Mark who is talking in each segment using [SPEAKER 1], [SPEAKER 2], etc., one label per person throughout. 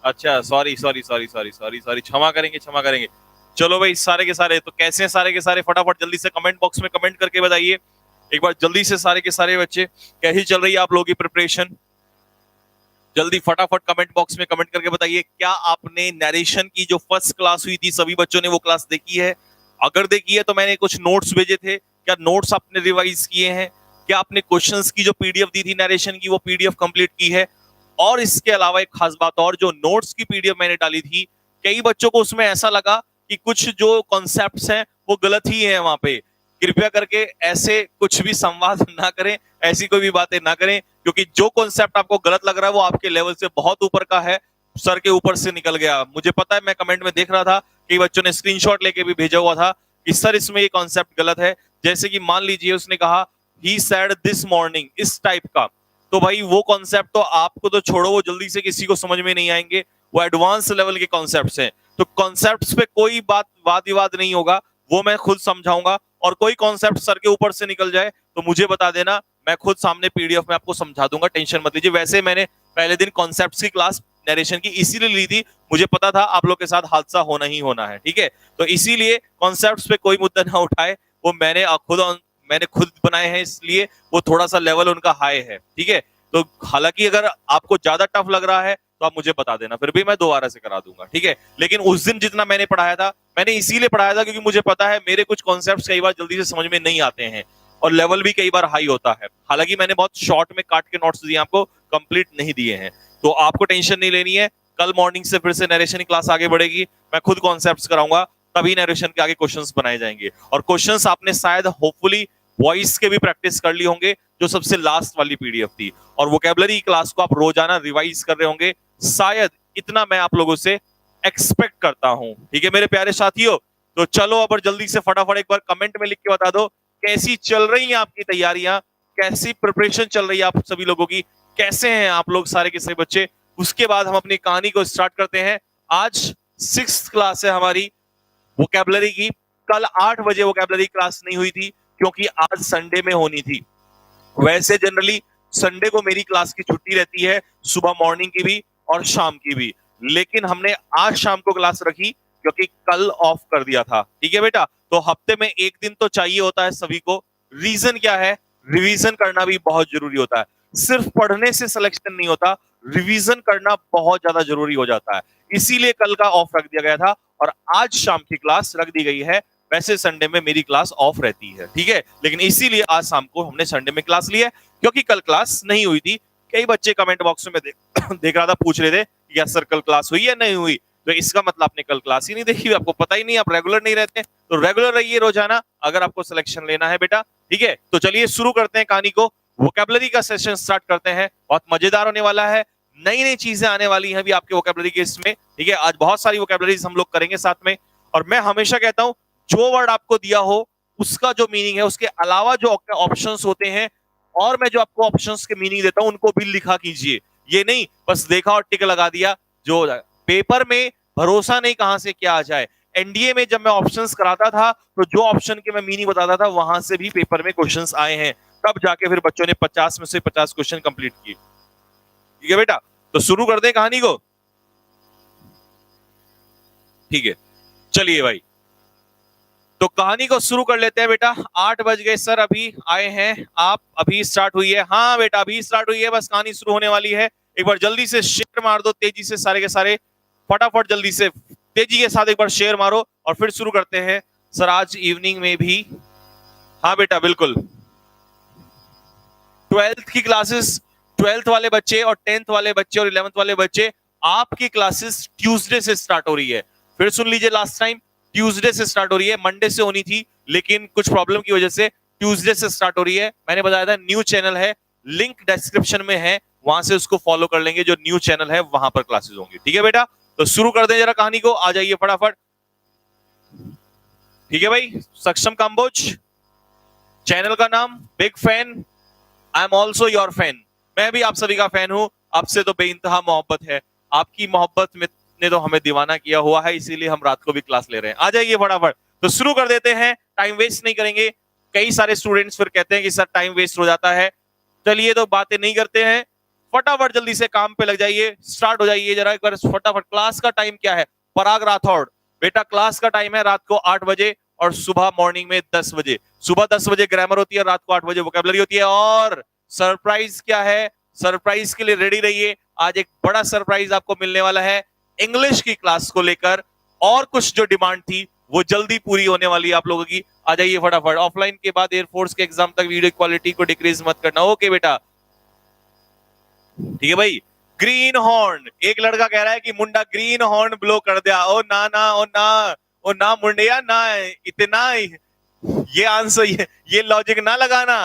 [SPEAKER 1] अच्छा, sorry sorry sorry sorry sorry sorry, क्षमा करेंगे क्षमा करेंगे। चलो भाई, सारे के सारे तो कैसे हैं सारे के सारे, फटाफट जल्दी से कमेंट बॉक्स में कमेंट करके बताइए एक बार जल्दी से सारे के सारे बच्चे, कैसी चल रही है आप लोगों की प्रिपरेशन। जल्दी फटाफट कमेंट बॉक्स में कमेंट करके बताइए, क्या आपने नरेशन की जो फर्स्ट क्लास हुई थी सभी बच्चों ने वो क्लास देखी है? अगर देखी है तो मैंने कुछ नोट्स भेजे थे, क्या नोट्स आपने रिवाइज किए हैं? क्या आपने क्वेश्चंस की जो पीडीएफ दी थी नरेशन की वो पीडीएफ कंप्लीट की है? और इसके अलावा एक खास बात और, जो नोट्स की पीडीएफ मैंने डाली थी, कई बच्चों को उसमें ऐसा लगा कि कुछ जो कॉन्सेप्ट्स हैं वो गलत ही है वहां पे। कृपया करके ऐसे कुछ भी संवाद ना करें, ऐसी कोई भी बातें ना करें, क्योंकि जो कॉन्सेप्ट आपको गलत लग रहा है वो आपके लेवल से बहुत ऊपर का है, सर के ऊपर से निकल गया। मुझे पता है, मैं कमेंट में देख रहा था, कई बच्चों ने स्क्रीनशॉट लेके भी भेजा हुआ था कि सर इसमें ये कॉन्सेप्ट गलत है। जैसे कि मान लीजिए उसने कहा ही सेड दिस मॉर्निंग, इस टाइप का, तो भाई वो कॉन्सेप्ट तो आपको तो छोड़ो, वो जल्दी से किसी को समझ में नहीं आएंगे, वो एडवांस लेवल के कॉन्सेप्ट्स हैं। तो कॉन्सेप्ट्स पे कोई बात वाद विवाद नहीं होगा, वो मैं खुद समझाऊंगा। और कोई कॉन्सेप्ट सर के ऊपर से निकल जाए तो मुझे बता देना, मैं खुद सामने पीडीएफ में आपको समझा दूंगा, टेंशन मत लीजिए। वैसे मैंने पहले दिन कॉन्सेप्ट्स की क्लास नरेशन की इसीलिए ली थी, मुझे पता था आप लोग के साथ हादसा होना ही होना है, ठीक है। तो इसीलिए कॉन्सेप्ट्स पे कोई मुद्दा ना उठाए, वो मैंने खुद बनाए हैं, इसलिए वो थोड़ा सा लेवल उनका हाई है, ठीक है। तो हालांकि अगर आपको ज्यादा टफ लग रहा है तो आप मुझे बता देना, फिर भी मैं दोबारा से करा दूंगा, ठीक है। लेकिन उस दिन जितना मैंने पढ़ाया था, मैंने इसीलिए पढ़ाया था क्योंकि मुझे पता है मेरे कुछ कॉन्सेप्ट्स कई बार जल्दी से समझ में नहीं आते हैं और लेवल भी कई बार हाई होता है। हालांकि मैंने बहुत शॉर्ट में काट के नोट्स दिए आपको, कंप्लीट नहीं दिए हैं, तो आपको टेंशन नहीं लेनी है। कल मॉर्निंग से फिर से नरेशन की क्लास आगे बढ़ेगी, मैं खुद कॉन्सेप्ट्स कराऊंगा, तभी नरेशन के आगे क्वेश्चंस बनाए जाएंगे। और क्वेश्चंस आपने शायद होपफुली वॉइस के भी प्रैक्टिस कर ली होंगे, जो सबसे लास्ट वाली पीडीएफ थी, और वोकेबलरी क्लास को आप रोजाना रिवाइज कर रहे होंगे, शायद इतना मैं आप लोगों से एक्सपेक्ट करता हूं, ठीक है मेरे प्यारे साथियों। तो चलो अब जल्दी से फटाफट एक बार कमेंट में लिख के बता दो, कैसी चल रही हैं आपकी तैयारियां, कैसी प्रिपरेशन चल रही है आप सभी लोगों की, कैसे हैं आप लोग सारे के सारे बच्चे। उसके बाद हम अपनी कहानी को स्टार्ट करते हैं। आज 6th क्लास है हमारी वोकेबलरी की। कल 8 बजे वोकेबलरी क्लास नहीं हुई थी क्योंकि आज संडे में होनी थी। वैसे जनरली संडे को मेरी क्लास की छुट्टी रहती है, सुबह मॉर्निंग की भी और शाम की भी, लेकिन हमने आज शाम को क्लास रखी क्योंकि कल ऑफ कर दिया था, ठीक है बेटा। तो हफ्ते में एक दिन तो चाहिए होता है सभी को। रीजन क्या है? रिवीजन करना भी बहुत जरूरी होता है। सिर्फ पढ़ने से सिलेक्शन नहीं होता, रिवीजन करना बहुत ज्यादा जरूरी हो जाता है। इसीलिए कल का ऑफ रख दिया गया था और आज शाम की क्लास रख दी गई है। वैसे संडे में मेरी क्लास ऑफ रहती है, ठीक है, लेकिन इसीलिए आज शाम को हमने संडे में क्लास ली है क्योंकि कल क्लास नहीं हुई थी। कई बच्चे कमेंट बॉक्स में देख रहा था, पूछ रहे थे या सर कल क्लास हुई या नहीं हुई, तो इसका मतलब आपने कल क्लास ही नहीं देखी, आपको पता ही नहीं, आप रेगुलर नहीं रहते। तो रेगुलर रहिए रोजाना अगर आपको सिलेक्शन लेना है बेटा, ठीक है। तो चलिए शुरू करते हैं कहानी को, वोकेबलरी का सेशन स्टार्ट करते हैं। बहुत मजेदार होने वाला है, नई नई चीजें आने वाली हैं भी आपके वोकेबलरी के इसमें, ठीक है। आज बहुत सारी वोकेबलरीज हम लोग करेंगे साथ में। और मैं हमेशा कहता हूं, जो वर्ड आपको दिया हो उसका जो मीनिंग है, उसके अलावा जो ऑप्शंस होते हैं, और मैं जो आपको ऑप्शंस के मीनिंग देता हूं उनको भी लिखा कीजिए। ये नहीं बस देखा और टिक लगा दिया, जो पेपर में भरोसा नहीं कहां से क्या आ जाए। एनडीए में जब मैं ऑप्शंस कराता था तो जो ऑप्शन के मैं मीनिंग बताता था वहां से भी पेपर में क्वेश्चंस आए हैं, तब जाके फिर बच्चों ने 50 में से 50 क्वेश्चन कंप्लीट किए, ठीक है बेटा। तो शुरू कर दे कहानी को, ठीक है। चलिए भाई, तो कहानी को शुरू कर लेते हैं बेटा। 8 बज गए सर, अभी आए हैं आप, अभी स्टार्ट हुई है। हाँ बेटा अभी स्टार्ट हुई है, बस कहानी शुरू होने वाली है। एक बार जल्दी से शेयर मार दो, तेजी से सारे के सारे, फटाफट जल्दी से तेजी के साथ एक बार शेयर मारो और फिर शुरू करते हैं। सर आज इवनिंग में भी, हाँ बेटा बिल्कुल, 12th की क्लासेस, 12th वाले बच्चे और 10th वाले बच्चे और 11th वाले बच्चे, आपकी क्लासेस ट्यूसडे से स्टार्ट हो रही है। फिर सुन लीजिए, लास्ट टाइम ट्यूसडे से स्टार्ट हो रही है, मंडे से होनी थी लेकिन कुछ प्रॉब्लम की वजह से ट्यूसडे से स्टार्ट हो रही है। मैंने बताया था न्यू चैनल है, लिंक डिस्क्रिप्शन में है, वहां से उसको फॉलो कर लेंगे, जो न्यू चैनल है वहां पर क्लासेस होंगी, ठीक है बेटा। तो शुरू कर दें जरा कहानी को, आ जाइए फटाफट, ठीक है भाई। सक्षम काम्बोज चैनल का नाम, big fan, I am also your fan, मैं भी आप सभी का फैन हूं, आपसे तो बेइंतहा मोहब्बत है, आपकी मोहब्बत में ने तो हमें दीवाना किया हुआ है, इसीलिए हम रात को भी क्लास ले रहे हैं। आ जाइए फटाफट, तो शुरू कर देते हैं, टाइम वेस्ट नहीं करेंगे। कई सारे स्टूडेंट्स फिर कहते हैं कि सर टाइम वेस्ट हो जाता है, चलिए तो बातें नहीं करते हैं, फटाफट जल्दी से काम पे लग जाइए, स्टार्ट हो जाइए जरा एक बार फटाफट। क्लास का टाइम क्या है पराग राठौड़? बेटा क्लास का टाइम है रात को 8 बजे और सुबह मॉर्निंग में 10 बजे। सुबह 10 बजे ग्रामर होती है, रात को 8 बजे वोकैबुलरी होती है। और सरप्राइज क्या है? सरप्राइज के लिए रेडी रहिए, आज एक बड़ा सरप्राइज आपको मिलने वाला है इंग्लिश की क्लास को लेकर। और कुछ जो डिमांड थी वो जल्दी पूरी होने वाली है आप लोगों की। आ जाइए फटाफट। ऑफलाइन के बाद एयरफोर्स के एग्जाम तक वीडियो क्वालिटी को डिक्रीज मत करना। ओके बेटा, ठीक है भाई। ग्रीन हॉर्न, एक लड़का कह रहा है कि मुंडा ग्रीन हॉर्न ब्लो कर दिया। ओ ना ना, ओ ना, ओ ना मुंडिया ना, इतना ये आंसर, ये लॉजिक ना लगाना,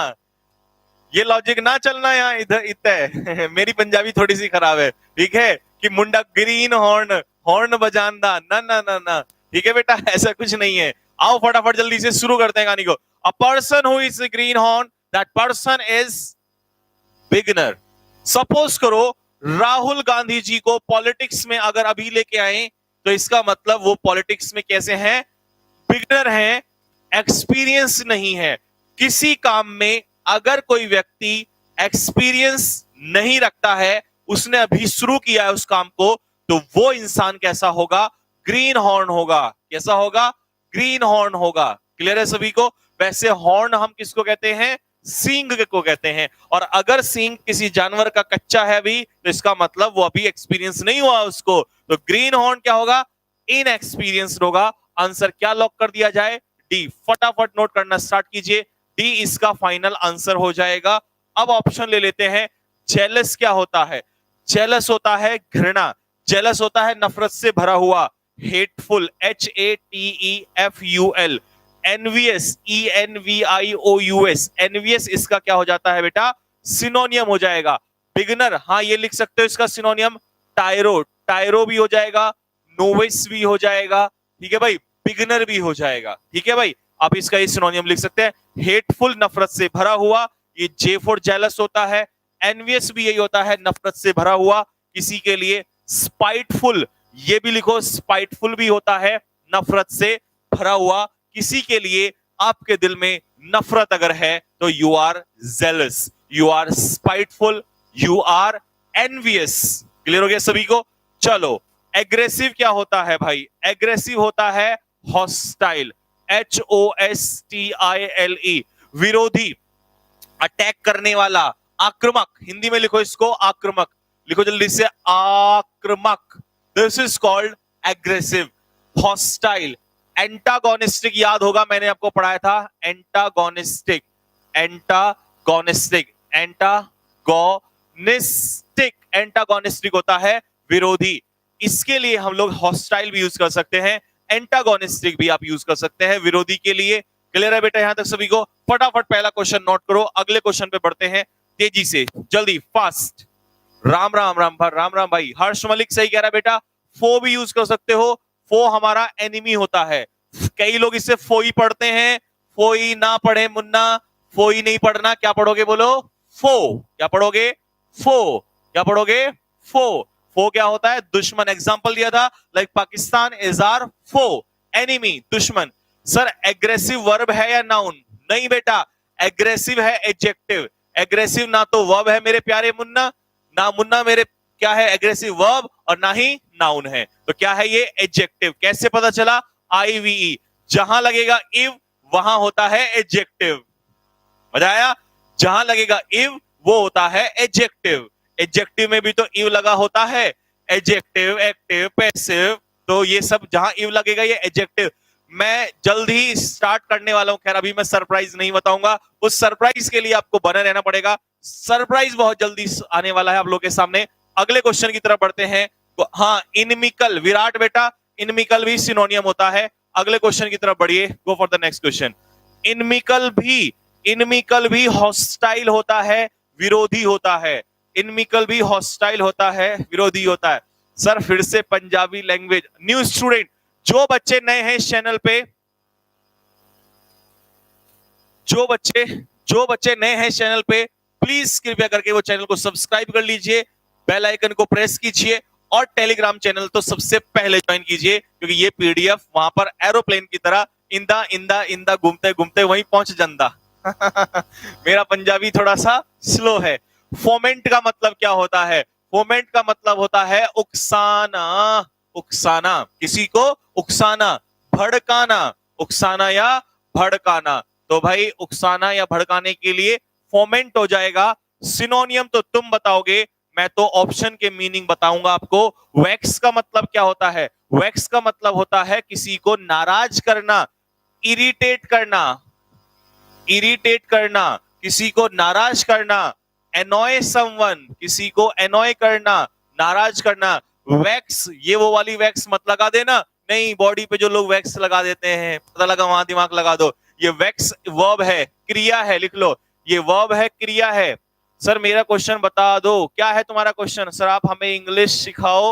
[SPEAKER 1] ये लॉजिक ना चलना यहाँ इधर इतने। मेरी पंजाबी थोड़ी सी खराब है, ठीक है, कि मुंडा ग्रीन हॉर्न, हॉर्न बजानदा, ना ना ना ना, ठीक है बेटा, ऐसा कुछ नहीं है। आओ फटाफट जल्दी से शुरू करते हैं कहानी को। A person who is green horn, that person is beginner. Suppose करो राहुल गांधी जी को पॉलिटिक्स में अगर अभी लेके आए तो इसका मतलब वो पॉलिटिक्स में कैसे हैं? बिगिनर हैं, एक्सपीरियंस नहीं है किसी काम में। अगर कोई व्यक्ति एक्सपीरियंस नहीं रखता है, उसने अभी शुरू किया है उस काम को, तो वो इंसान कैसा होगा? ग्रीन हॉर्न होगा। कैसा होगा? ग्रीन हॉर्न होगा। क्लियर है सभी को? वैसे हॉर्न हम किसको कहते हैं? सींग को कहते हैं। और अगर सींग किसी जानवर का कच्चा है अभी, तो इसका मतलब वो अभी एक्सपीरियंस नहीं हुआ उसको। तो ग्रीन हॉर्न क्या होगा? इनएक्सपीरियंस्ड होगा। आंसर क्या लॉक कर दिया जाए? डी। फटाफट नोट करना स्टार्ट कीजिए, डी इसका फाइनल आंसर हो जाएगा। अब ऑप्शन ले लेते हैं। जेलस क्या होता है? जेलस होता है घृणा, जेलस होता है नफरत से भरा हुआ। Hateful, HATEFUL। Envious, ENVIOUS, envious इसका क्या हो जाता है बेटा? सिनोनियम हो जाएगा। बिगिनर, हाँ ये लिख सकते हो इसका सिनोनियम। टायरो, टायरो भी हो जाएगा, नोविस भी हो जाएगा, ठीक है भाई, बिगिनर भी हो जाएगा। ठीक है भाई, आप इसका ये सिनोनियम लिख सकते हैं। हेटफुल, नफरत से भरा हुआ, ये J फॉर जेलस होता है। एनवियस भी यही होता है, नफरत से भरा हुआ किसी के लिए। स्पाइटफुल, ये भी लिखो, स्पाइटफुल भी होता है नफरत से भरा हुआ किसी के लिए। आपके दिल में नफरत अगर है तो you are jealous, you are spiteful, you are envious. Clear हो गया सभी को? चलो, एग्रेसिव क्या होता है भाई? एग्रेसिव होता है हॉस्टाइल, HOSTILE, विरोधी, अटैक करने वाला, आक्रामक। हिंदी में लिखो इसको आक्रामक, लिखो जल्दी से आक्रामक। This is called aggressive. Hostile, antagonistic याद होगा, मैंने आपको पढ़ाया था एंटागोनिस्टिक, एंटागोनिस्टिक, एंटागोनिस्टिक, एंटागोनिस्टिक होता है विरोधी। इसके लिए हम लोग हॉस्टाइल भी यूज कर सकते हैं, एंटागोनिस्टिक भी आप यूज कर सकते हैं विरोधी के लिए। क्लियर है बेटा यहां तक सभी को? फटाफट पहला क्वेश्चन नोट करो, अगले क्वेश्चन पे बढ़ते हैं तेजी से, जल्दी, फास्ट। राम राम राम भाई, राम राम भाई। हर्ष मलिक सही कह रहा है बेटा, फो भी यूज कर सकते हो। फो हमारा एनिमी होता है। कई लोग इससे फोई पढ़ते हैं, फोई ना पढ़े मुन्ना, फोई नहीं पढ़ना, क्या पढ़ोगे बोलो? फो। क्या पढ़ोगे? फो। क्या पढ़ोगे? फो। फो क्या होता है? दुश्मन। एग्जांपल दिया था, like Pakistan is our foe, enemy, दुश्मन। सर एग्रेसिव वर्ब है या नाउन? नहीं बेटा, एग्रेसिव है एडजेक्टिव। एग्रेसिव ना तो वर्ब है मेरे प्यारे मुन्ना, ना मुन्ना मेरे क्या है एग्रेसिव वर्ब, और ना ही नाउन है। तो क्या है ये? एडजेक्टिव। कैसे पता चला? IVE, जहां लगेगा इव वहां होता है एडजेक्टिव। मजा आया? जहां लगेगा इव वो होता है एडजेक्टिव। एडजेक्टिव में भी तो इव लगा होता है, एडजेक्टिव, एक्टिव, पैसिव, तो ये सब जहां इव लगेगा ये एडजेक्टिव। मैं जल्द ही स्टार्ट करने वाला हूं, खैर अभी मैं सरप्राइज नहीं बताऊंगा, उस सरप्राइज के लिए आपको बने रहना पड़ेगा। सरप्राइज बहुत जल्दी आने वाला है आप लोगों के सामने। अगले क्वेश्चन की तरफ बढ़ते हैं। हाँ, इनमिकल, विराट बेटा, इनमिकल भी सिनोनियम होता है। अगले क्वेश्चन की तरफ बढ़िए, go for the next question. Inimical भी हॉस्टाइल होता है, विरोधी होता है। इनमिकल भी हॉस्टाइल होता है, विरोधी होता है। सर फिर से पंजाबी लैंग्वेज, न्यू स्टूडेंट, जो बच्चे नए हैं इस चैनल पे, जो बच्चे नए हैं इस चैनल पे, प्लीज कृपया करके वो चैनल को सब्सक्राइब कर लीजिए, बेल आइकन को प्रेस कीजिए, और टेलीग्राम चैनल तो सबसे पहले ज्वाइन कीजिए, क्योंकि ये PDF वहां पर एरोप्लेन की तरह इंदा इंदा इंदा घूमते घूमते वहीं पहुंच जाता। मेरा पंजाबी थोड़ा सा स्लो है। फोमेंट का मतलब क्या होता है? फोमेंट का मतलब होता है उकसाना। उकसाना, किसी को उकसाना, भड़काना, उकसाना या भड़काना। तो भाई उकसाना या भड़काने के लिए फोमेंट हो जाएगा। सिनोनियम तो तुम बताओगे, मैं तो ऑप्शन के मीनिंग बताऊंगा आपको। वैक्स का मतलब क्या होता है? वैक्स का मतलब होता है किसी को नाराज करना, इरिटेट करना, इरिटेट करना, किसी को नाराज करना, एनॉय समवन, किसी को एनॉय करना, नाराज करना। वैक्स, ये वो वाली वैक्स मत लगा देना, नहीं, बॉडी पे जो लोग वैक्स लगा देते हैं, पता लगा वहां दिमाग लगा दो। ये वैक्स वर्ब है, क्रिया है, लिख लो, ये वर्ब है, क्रिया है। सर मेरा क्वेश्चन बता दो, क्या है तुम्हारा क्वेश्चन? सर आप हमें इंग्लिश सिखाओ,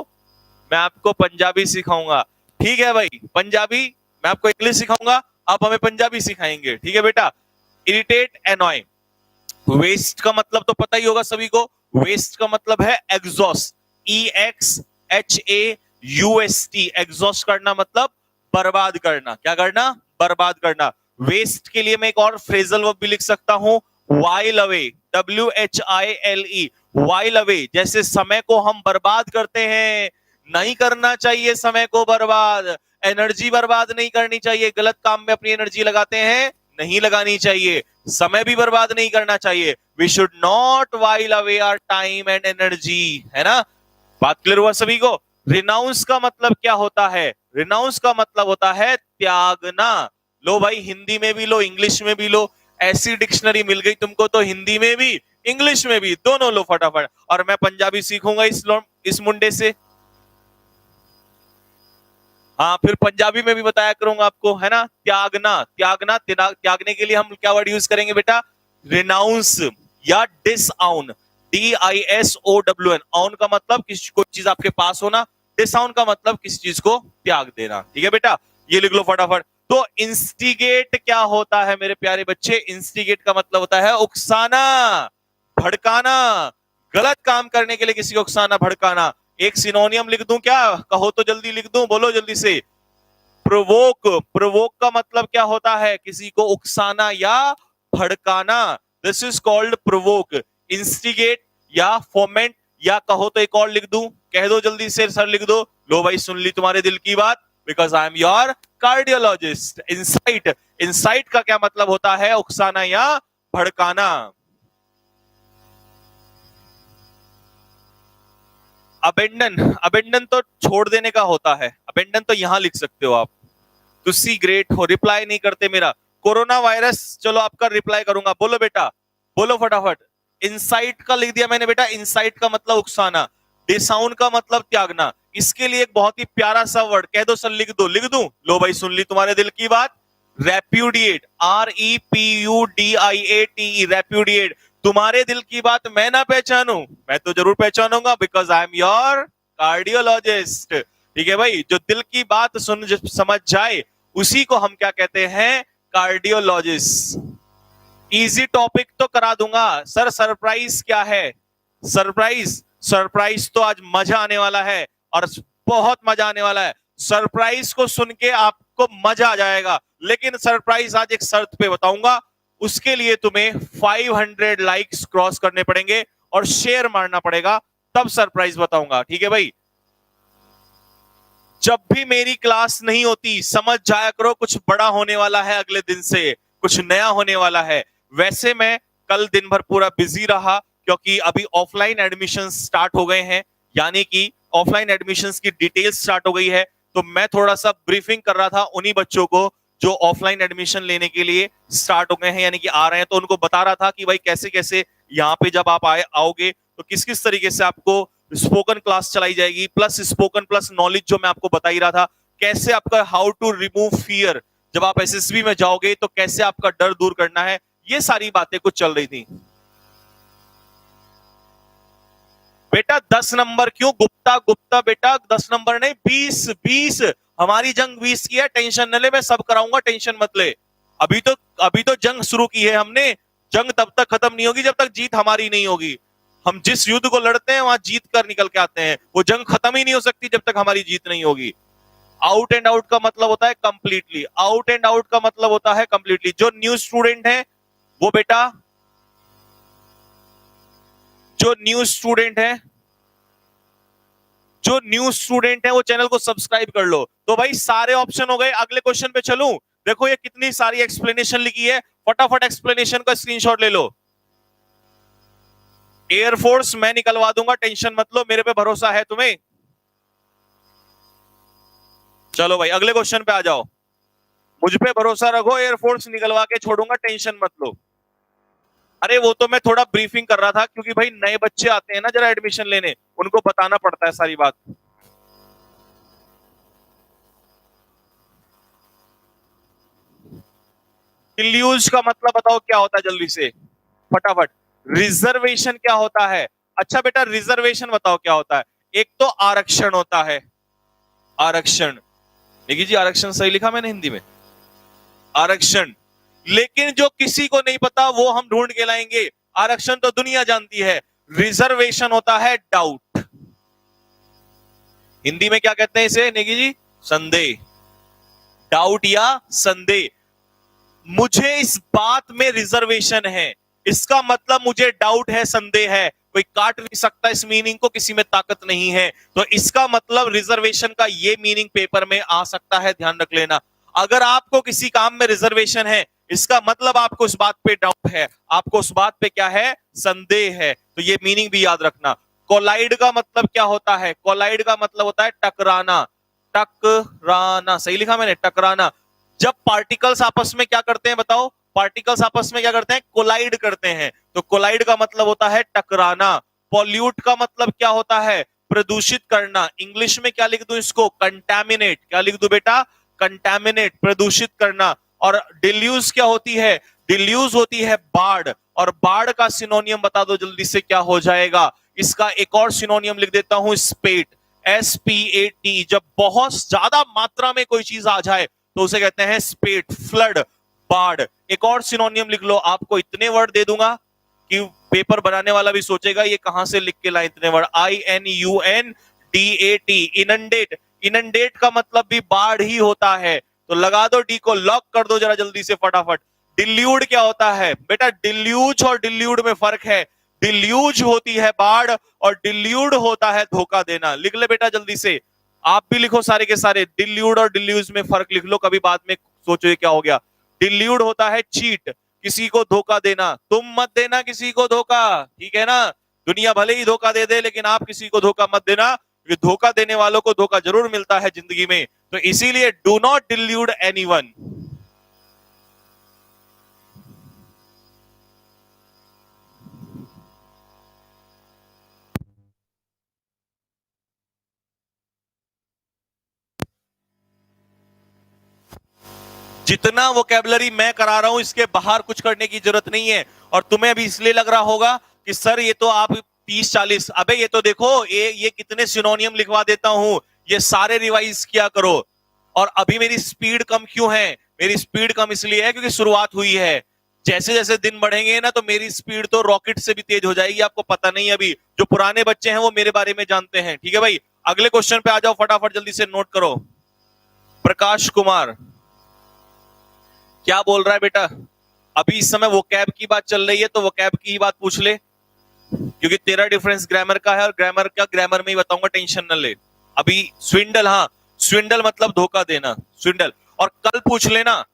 [SPEAKER 1] मैं आपको पंजाबी सिखाऊंगा। ठीक है भाई, पंजाबी, मैं आपको इंग्लिश सिखाऊंगा, आप हमें पंजाबी सिखाएंगे, ठीक है बेटा। Irritate, annoy. वेस्ट का मतलब तो पता ही होगा सभी को, वेस्ट का मतलब है एग्जॉस्ट, EXHAUST, एग्जॉस्ट करना मतलब बर्बाद करना। क्या करना? बर्बाद करना। वेस्ट के लिए मैं एक और फ्रेजल वर्ब भी लिख सकता हूं, while away, WHILE, while away, जैसे समय को हम बर्बाद करते हैं। नहीं करना चाहिए समय को बर्बाद, एनर्जी बर्बाद नहीं करनी चाहिए, गलत काम में अपनी एनर्जी लगाते हैं, नहीं लगानी चाहिए। समय भी बर्बाद नहीं करना चाहिए। We should not while away our time and energy, है ना? बात क्लियर हुआ सभी को? रिनाउंस का मतलब क्या होता है? रिनाउंस का मतलब होता है त्यागना। लो भाई, हिंदी में भी लो, इंग्लिश में भी लो, ऐसी डिक्शनरी मिल गई तुमको तो हिंदी में भी इंग्लिश में भी दोनों लो फटाफट। और मैं पंजाबी सीखूंगा इस मुंडे से। हाँ, फिर पंजाबी में भी बताया करूंगा आपको, है ना? त्यागना, त्यागना, त्यागने के लिए हम क्या वर्ड यूज करेंगे बेटा? रिनाउंस या डिसआउन, DISOWN। आउन का मतलब किसी कोई चीज आपके पास होना, डिसआउन का मतलब किसी चीज को त्याग देना। ठीक है बेटा, ये लिख लो फटाफट। तो इंस्टिगेट क्या होता है मेरे प्यारे बच्चे? इंस्टिगेट का मतलब होता है उकसाना, भड़काना, गलत काम करने के लिए किसी को उकसाना, भड़काना। एक सिनोनियम लिख दूं क्या? कहो तो जल्दी लिख दूं, बोलो जल्दी से। प्रोवोक, प्रोवोक का मतलब क्या होता है? किसी को उकसाना या भड़काना। This is called provoke. Instigate या फोमेंट, या कहो तो एक और लिख दूं, कह दो जल्दी से सर, लिख दो। लो भाई, सुन ली तुम्हारे दिल की बात, because I am your cardiologist. Insight, insight का क्या मतलब होता है? उकसाना या भड़काना। अबेंडन, अबेंडन तो छोड़ देने का होता है, अबेंडन तो यहां लिख सकते हो आप। टू सी ग्रेट हो, रिप्लाई नहीं करते मेरा। कोरोना वायरस, चलो आपका रिप्लाई करूंगा, बोलो बेटा, बोलो फटाफट। इनसाइट का लिख दिया मैंने बेटा, इनसाइट का मतलब उकसाना, डिसाउन का मतलब त्यागना। इसके लिए एक बहुत ही प्यारा सा वर्ड, कह दो सर, लिख दो, लिख दूं? लो भाई, सुन ली तुम्हारे दिल की बात, रेप्यूडिएट, REPUDIATE, रेप्यूडिएट। तुम्हारे दिल की बात मैं ना पहचानूं, मैं तो जरूर पहचानूंगा, because I am your cardiologist. ठीक है भाई, जो दिल की बात सुन समझ जाए उसी को हम क्या कहते हैं? कार्डियोलॉजिस्ट। इजी टॉपिक तो करा दूंगा सर। सरप्राइज क्या है? सरप्राइज, सरप्राइज तो आज मजा आने वाला है, और बहुत मजा आने वाला है। सरप्राइज को सुन के आपको मजा आ जाएगा, लेकिन सरप्राइज आज एक शर्त पे बताऊंगा। उसके लिए तुम्हें 500 लाइक्स क्रॉस करने पड़ेंगे और शेयर मारना पड़ेगा, तब सरप्राइज बताऊंगा। ठीक है भाई? जब भी मेरी क्लास नहीं होती, समझ जाया करो कुछ बड़ा होने वाला है, अगले दिन से कुछ नया होने वाला है। वैसे मैं कल दिन भर पूरा बिजी रहा, क्योंकि अभी ऑफलाइन एडमिशन स्टार्ट हो गए हैं, यानी कि ऑफलाइन एडमिशन की डिटेल्स स्टार्ट हो गई है। तो मैं थोड़ा सा ब्रीफिंग कर रहा था उन्हीं बच्चों को जो ऑफलाइन एडमिशन लेने के लिए स्टार्ट हो गए हैं, यानी कि आ रहे हैं। तो उनको बता रहा था कि भाई कैसे कैसे यहाँ पे जब आप आओगे तो किस किस तरीके से आपको स्पोकन क्लास चलाई जाएगी, प्लस स्पोकन प्लस नॉलेज जो मैं आपको बता ही रहा था, कैसे आपका हाउ टू रिमूव फियर, जब आप एसएसबी में जाओगे तो कैसे आपका डर दूर करना है, ये सारी बातें कुछ चल रही थी। बेटा 10 नंबर क्यों? गुप्ता, गुप्ता बेटा 10 नंबर नहीं, 20, 20। हमारी जंग 20 की है, टेंशन न ले, मैं सब कराऊंगा, टेंशन मत ले। अभी तो जंग शुरू की है हमने। जंग तब तक खत्म नहीं होगी जब तक जीत हमारी नहीं होगी। हम जिस युद्ध को लड़ते हैं वहां जीत कर निकल के आते हैं, वो जंग खत्म ही नहीं हो सकती जब तक हमारी जीत नहीं होगी। आउट एंड आउट का मतलब होता है कंप्लीटली, आउट एंड आउट का मतलब होता है कंप्लीटली। जो न्यू स्टूडेंट है वो बेटा जो न्यू स्टूडेंट है, जो न्यू स्टूडेंट है वो चैनल को सब्सक्राइब कर लो। तो भाई सारे ऑप्शन हो गए, अगले क्वेश्चन पे चलूं। देखो ये कितनी सारी एक्सप्लेनेशन लिखी है, फटाफट एक्सप्लेनेशन का स्क्रीनशॉट ले लो। एयरफोर्स मैं निकलवा दूंगा, टेंशन मत लो, मेरे पे भरोसा है तुम्हें। चलो भाई अगले क्वेश्चन पे आ जाओ, मुझ पे भरोसा रखो, एयरफोर्स निकलवा के छोड़ूंगा, टेंशन मत लो। अरे वो तो मैं थोड़ा ब्रीफिंग कर रहा था, क्योंकि भाई नए बच्चे आते हैं ना जरा एडमिशन लेने, उनको बताना पड़ता है सारी बात। डिल्यूज का मतलब बताओ क्या होता है जल्दी से, फटाफट। रिजर्वेशन क्या होता है? अच्छा बेटा रिजर्वेशन बताओ क्या होता है। एक तो आरक्षण होता है, आरक्षण, देखिए जी आरक्षण सही लिखा मैंने हिंदी में, आरक्षण। लेकिन जो किसी को नहीं पता वो हम ढूंढ के लाएंगे, आरक्षण तो दुनिया जानती है। रिजर्वेशन होता है डाउट, हिंदी में क्या कहते हैं इसे नेगी जी? संदेह, डाउट या संदेह। मुझे इस बात में रिजर्वेशन है, इसका मतलब मुझे डाउट है, संदेह है, कोई काट नहीं सकता इस मीनिंग को, किसी में ताकत नहीं है। तो इसका मतलब रिजर्वेशन का ये मीनिंग पेपर में आ सकता है, ध्यान रख लेना। अगर आपको किसी काम में रिजर्वेशन है, इसका मतलब आपको इस बात पे डाउट है, आपको उस बात पे क्या है? संदेह है। तो ये मीनिंग भी याद रखना। कोलाइड का मतलब क्या होता है? कोलाइड का मतलब होता है टकराना, टकराना, सही लिखा मैंने, टकराना। जब पार्टिकल्स आपस में क्या करते हैं बताओ, पार्टिकल्स आपस में क्या करते हैं? कोलाइड करते हैं। तो कोलाइड का मतलब होता है टकराना। पॉल्यूट का मतलब क्या होता है? प्रदूषित करना। इंग्लिश में क्या लिख दूं इसको? कंटैमिनेट। क्या लिख दूं बेटा? कंटैमिनेट, प्रदूषित करना। और डिल्यूज क्या होती है? डिल्यूज होती है बाढ़। और बाढ़ का सिनोनियम बता दो जल्दी से, क्या हो जाएगा? इसका एक और सिनोनियम लिख देता हूं, स्पेट, SPAT। जब बहुत ज्यादा मात्रा में कोई चीज आ जाए तो उसे कहते हैं स्पेट, फ्लड, बाढ़। एक और सिनोनियम लिख लो, आपको इतने वर्ड दे दूंगा कि पेपर बनाने वाला भी सोचेगा ये कहां से लिख के लाए इतने वर्ड। INUNDAT, inundate. इनंडेट का मतलब भी बाढ़ ही होता है। तो लगा दो डी को, लॉक कर दो जरा जल्दी से फटाफट। डिल्यूड क्या होता है बेटा? डिल्यूज और डिल्यूड में फर्क है। डिल्यूज होती है बाढ़ और डिल्यूड होता है धोखा देना। लिख ले बेटा जल्दी से, आप भी लिखो सारे के सारे, डिल्यूड और डिल्यूज में फर्क लिख लो, कभी बाद में सोचो ये क्या हो गया। डिल्यूड होता है चीट, किसी को धोखा देना। तुम मत देना किसी को धोखा, ठीक है ना? दुनिया भले ही धोखा दे दे, लेकिन आप किसी को धोखा मत देना, क्योंकि धोखा देने वालों को धोखा जरूर मिलता है जिंदगी में। तो इसीलिए डू नॉट डिल्यूड एनीवन। जितना वोकैबुलरी मैं करा रहा हूं इसके बाहर कुछ करने की जरूरत नहीं है। और तुम्हें अभी इसलिए लग रहा होगा कि सर ये तो आप 30-40, अबे ये तो देखो ये कितने सिनोनियम लिखवा देता हूं, ये सारे रिवाइज किया करो। और अभी मेरी स्पीड कम क्यों है? मेरी स्पीड कम इसलिए है क्योंकि शुरुआत हुई है। जैसे जैसे दिन बढ़ेंगे ना तो मेरी स्पीड तो रॉकेट से भी तेज हो जाएगी, आपको पता नहीं। अभी जो पुराने बच्चे हैं वो मेरे बारे में जानते हैं, ठीक है भाई। अगले क्वेश्चन पे आ जाओ फटाफट, जल्दी से नोट करो। प्रकाश कुमार क्या बोल रहा है बेटा? अभी इस समय वो कैब की बात चल रही है तो वो कैब की ही बात पूछ ले, क्योंकि तेरा डिफरेंस ग्रामर का है और ग्रामर का ग्रामर में ही बताऊंगा, टेंशन न ले। अभी स्विंडल, हाँ स्विंडल मतलब धोखा देना, स्विंडल। और कल पूछ लेना,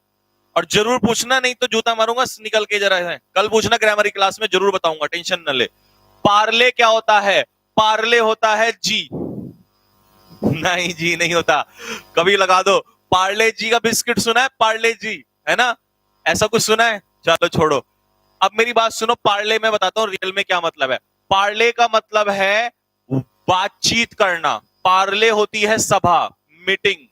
[SPEAKER 1] और जरूर पूछना, नहीं तो जूता मारूंगा निकल के जरा है। कल पूछना ग्रामर की क्लास में, जरूर बताऊंगा, टेंशन न ले। पार्ले क्या होता है? पार्ले होता है जी, नहीं जी नहीं होता, कभी लगा दो। पार्ले जी का बिस्किट सुना है? पार्ले जी, है ना? ऐसा कुछ सुना है? चलो छोड़ो, अब मेरी बात सुनो। पार्ले में बताता हूं रियल में क्या मतलब है। पार्ले का मतलब है बातचीत करना। पार्ले होती है सभा, मीटिंग,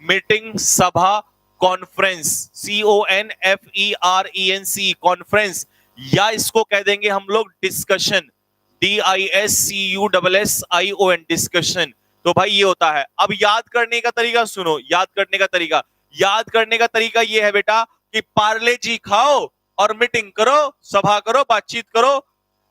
[SPEAKER 1] मीटिंग, सभा, कॉन्फ्रेंस, CONFERENC, कॉन्फ्रेंस। या इसको कह देंगे हम लोग डिस्कशन, DISCUSSION, डिस्कशन। तो भाई ये होता है। अब याद करने का तरीका सुनो, याद करने का तरीका, याद करने का तरीका ये है बेटा कि पार्ले जी खाओ और मीटिंग करो, सभा करो, बातचीत करो।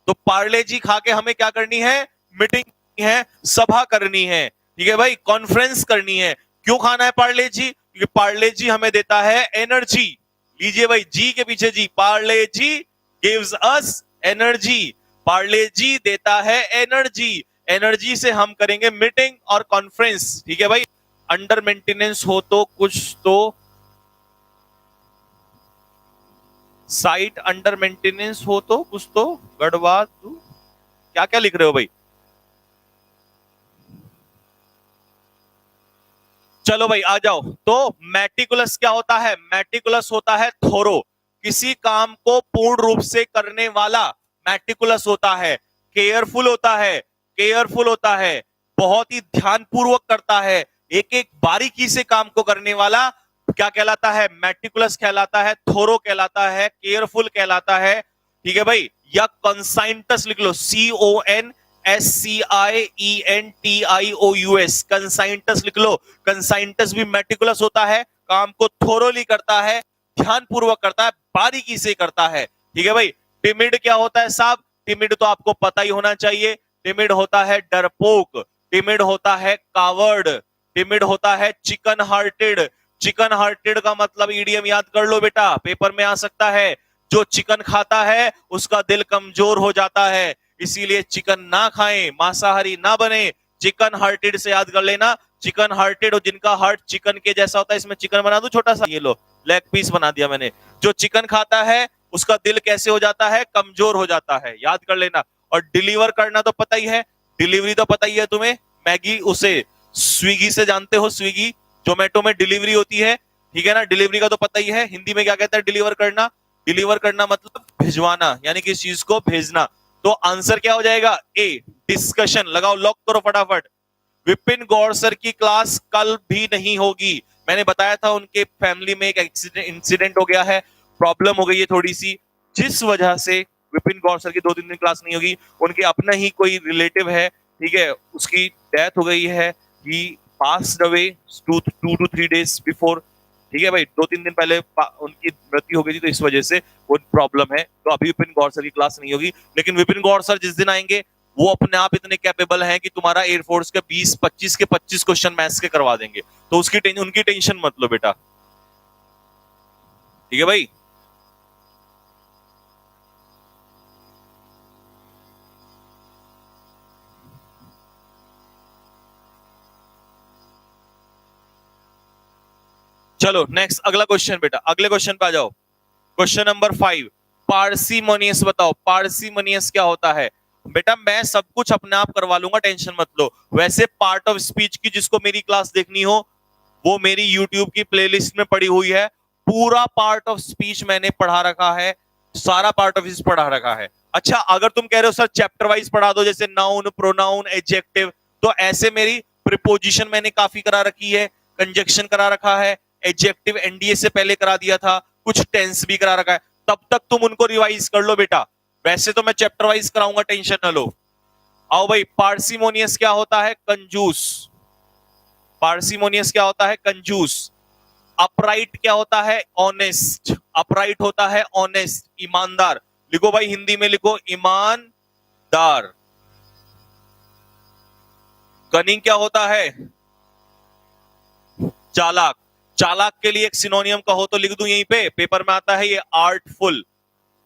[SPEAKER 1] तो पार्ले जी खा के हमें क्या करनी है? मीटिंग करनी है, सभा करनी है, ठीक है भाई, कॉन्फ्रेंस करनी है। क्यों खाना है पार्ले जी? क्योंकि पार्ले जी हमें देता है एनर्जी। लीजिए भाई, जी के पीछे जी, पार्ले जी गिव्स अस एनर्जी। पार्ले जी देता है एनर्जी, एनर्जी से हम करेंगे मीटिंग और कॉन्फ्रेंस, ठीक है भाई। अंडर मेंटेनेंस हो तो कुछ तो, साइट अंडर मेंटेनेंस हो तो कुछ तो गड़बड़ा दूं, क्या क्या लिख रहे हो भाई। चलो भाई आ जाओ। तो मेटिकुलस क्या होता है, मेटिकुलस होता है थोरो, किसी काम को पूर्ण रूप से करने वाला मेटिकुलस होता है। केयरफुल होता है, केयरफुल होता है, बहुत ही ध्यानपूर्वक करता है, एक एक बारीकी से काम को करने वाला क्या कहलाता है, मेटिकुलस कहलाता है, थोरो कहलाता है, केयरफुल कहलाता है, ठीक है भाई। या कंसाइंटस लिख लो, CONSCIENTIOUS, कंसाइंटस लिख लो। कंसाइंटस भी मेटिकुलस होता है, काम को थोरोली करता है, ध्यानपूर्वक करता है, बारीकी से करता है, ठीक है भाई। टिमिड क्या होता है साहब, टिमिड तो आपको पता ही होना चाहिए, टिमिड होता है डरपोक, टिमिड होता है कावर्ड, टिमिड होता है चिकन हार्टेड। चिकन हार्टेड का मतलब ईडीएम याद कर लो बेटा, पेपर में आ सकता है, जो चिकन खाता है उसका दिल कमजोर हो जाता है, इसीलिए चिकन ना खाएं, मांसाहारी ना बने। चिकन हार्टेड से याद कर लेना, चिकन हार्टेड, और जिनका हार्ट चिकन के जैसा होता है, इसमें चिकन बना दूं छोटा सा, ये लो लेग पीस बना दिया मैंने। जो चिकन खाता है उसका दिल कैसे हो जाता है, कमजोर हो जाता है, याद कर लेना। और डिलीवर करना तो पता ही है, डिलीवरी तो पता ही है तुम्हें, मैगी उसे स्विगी से जानते हो, स्विगी जोमेटो में डिलीवरी होती है, ठीक है ना, डिलीवरी का तो पता ही है। हिंदी में क्या कहता है डिलीवर करना, डिलीवर करना मतलब भिजवाना, यानी किसी चीज को भेजना। तो आंसर क्या हो जाएगा, ए डिस्कशन। लगाओ, लॉक करो फटाफट। विपिन गौर सर की क्लास कल भी नहीं होगी, मैंने बताया था उनके फैमिली में एक इंसिडेंट हो गया है, प्रॉब्लम हो गई है थोड़ी सी, जिस वजह से विपिन गौर सर की 2-3 दिन क्लास नहीं होगी। उनके अपना ही कोई रिलेटिव है, ठीक है, उसकी डेथ हो गई है, he passed away 2 to 3 days before, ठीक है भाई, 2-3 दिन पहले उनकी मृत्यु हो गई थी, तो इस वजह से वो प्रॉब्लम है, तो अभी विपिन गौर सर की क्लास नहीं होगी। लेकिन विपिन गौर सर जिस दिन आएंगे वो अपने आप इतने कैपेबल हैं कि तुम्हारा एयरफोर्स के 20-25 के 25 क्वेश्चन मैथ्स के करवा देंगे, तो उनकी टेंशन मत लो बेटा, ठीक है भाई। चलो नेक्स्ट, अगला क्वेश्चन बेटा, अगले क्वेश्चन पे आ जाओ। क्वेश्चन नंबर 5, पार्सीमोनियस बताओ, पार्सीमोनियस क्या होता है। बेटा मैं सब कुछ अपने आप करवा लूंगा, टेंशन मत लो। वैसे पार्ट ऑफ स्पीच की जिसको मेरी क्लास देखनी हो, वो मेरी यूट्यूब की प्लेलिस्ट में पड़ी हुई है, पूरा पार्ट ऑफ स्पीच मैंने पढ़ा रखा है, सारा पार्ट ऑफ स्पीच पढ़ा रखा है। अच्छा अगर तुम कह रहे हो सर चैप्टर वाइज पढ़ा दो, जैसे नाउन, प्रोनाउन, एडजेक्टिव, तो ऐसे मेरी प्रीपोजिशन मैंने काफी करा रखी है, कंजक्शन करा रखा है, एडजेक्टिव एनडीए से पहले करा दिया था, कुछ टेंस भी करा रखा है, तब तक तुम उनको रिवाइज कर लो बेटा। वैसे तो मैं चैप्टर वाइज कराऊंगा, टेंशन न लो। आओ भाई, पार्सिमोनियस क्या होता है, कंजूस। पार्सिमोनियस क्या होता है, कंजूस। अपराइट क्या होता है, ऑनेस्ट। अपराइट होता है ऑनेस्ट, ईमानदार। लिखो भाई, हिंदी में लिखो, ईमानदार। कनिंग क्या होता है, चालाक। चालाक के लिए एक सिनोनियम कहो तो लिख दूं यहीं पे, पेपर में आता है ये, आर्टफुल।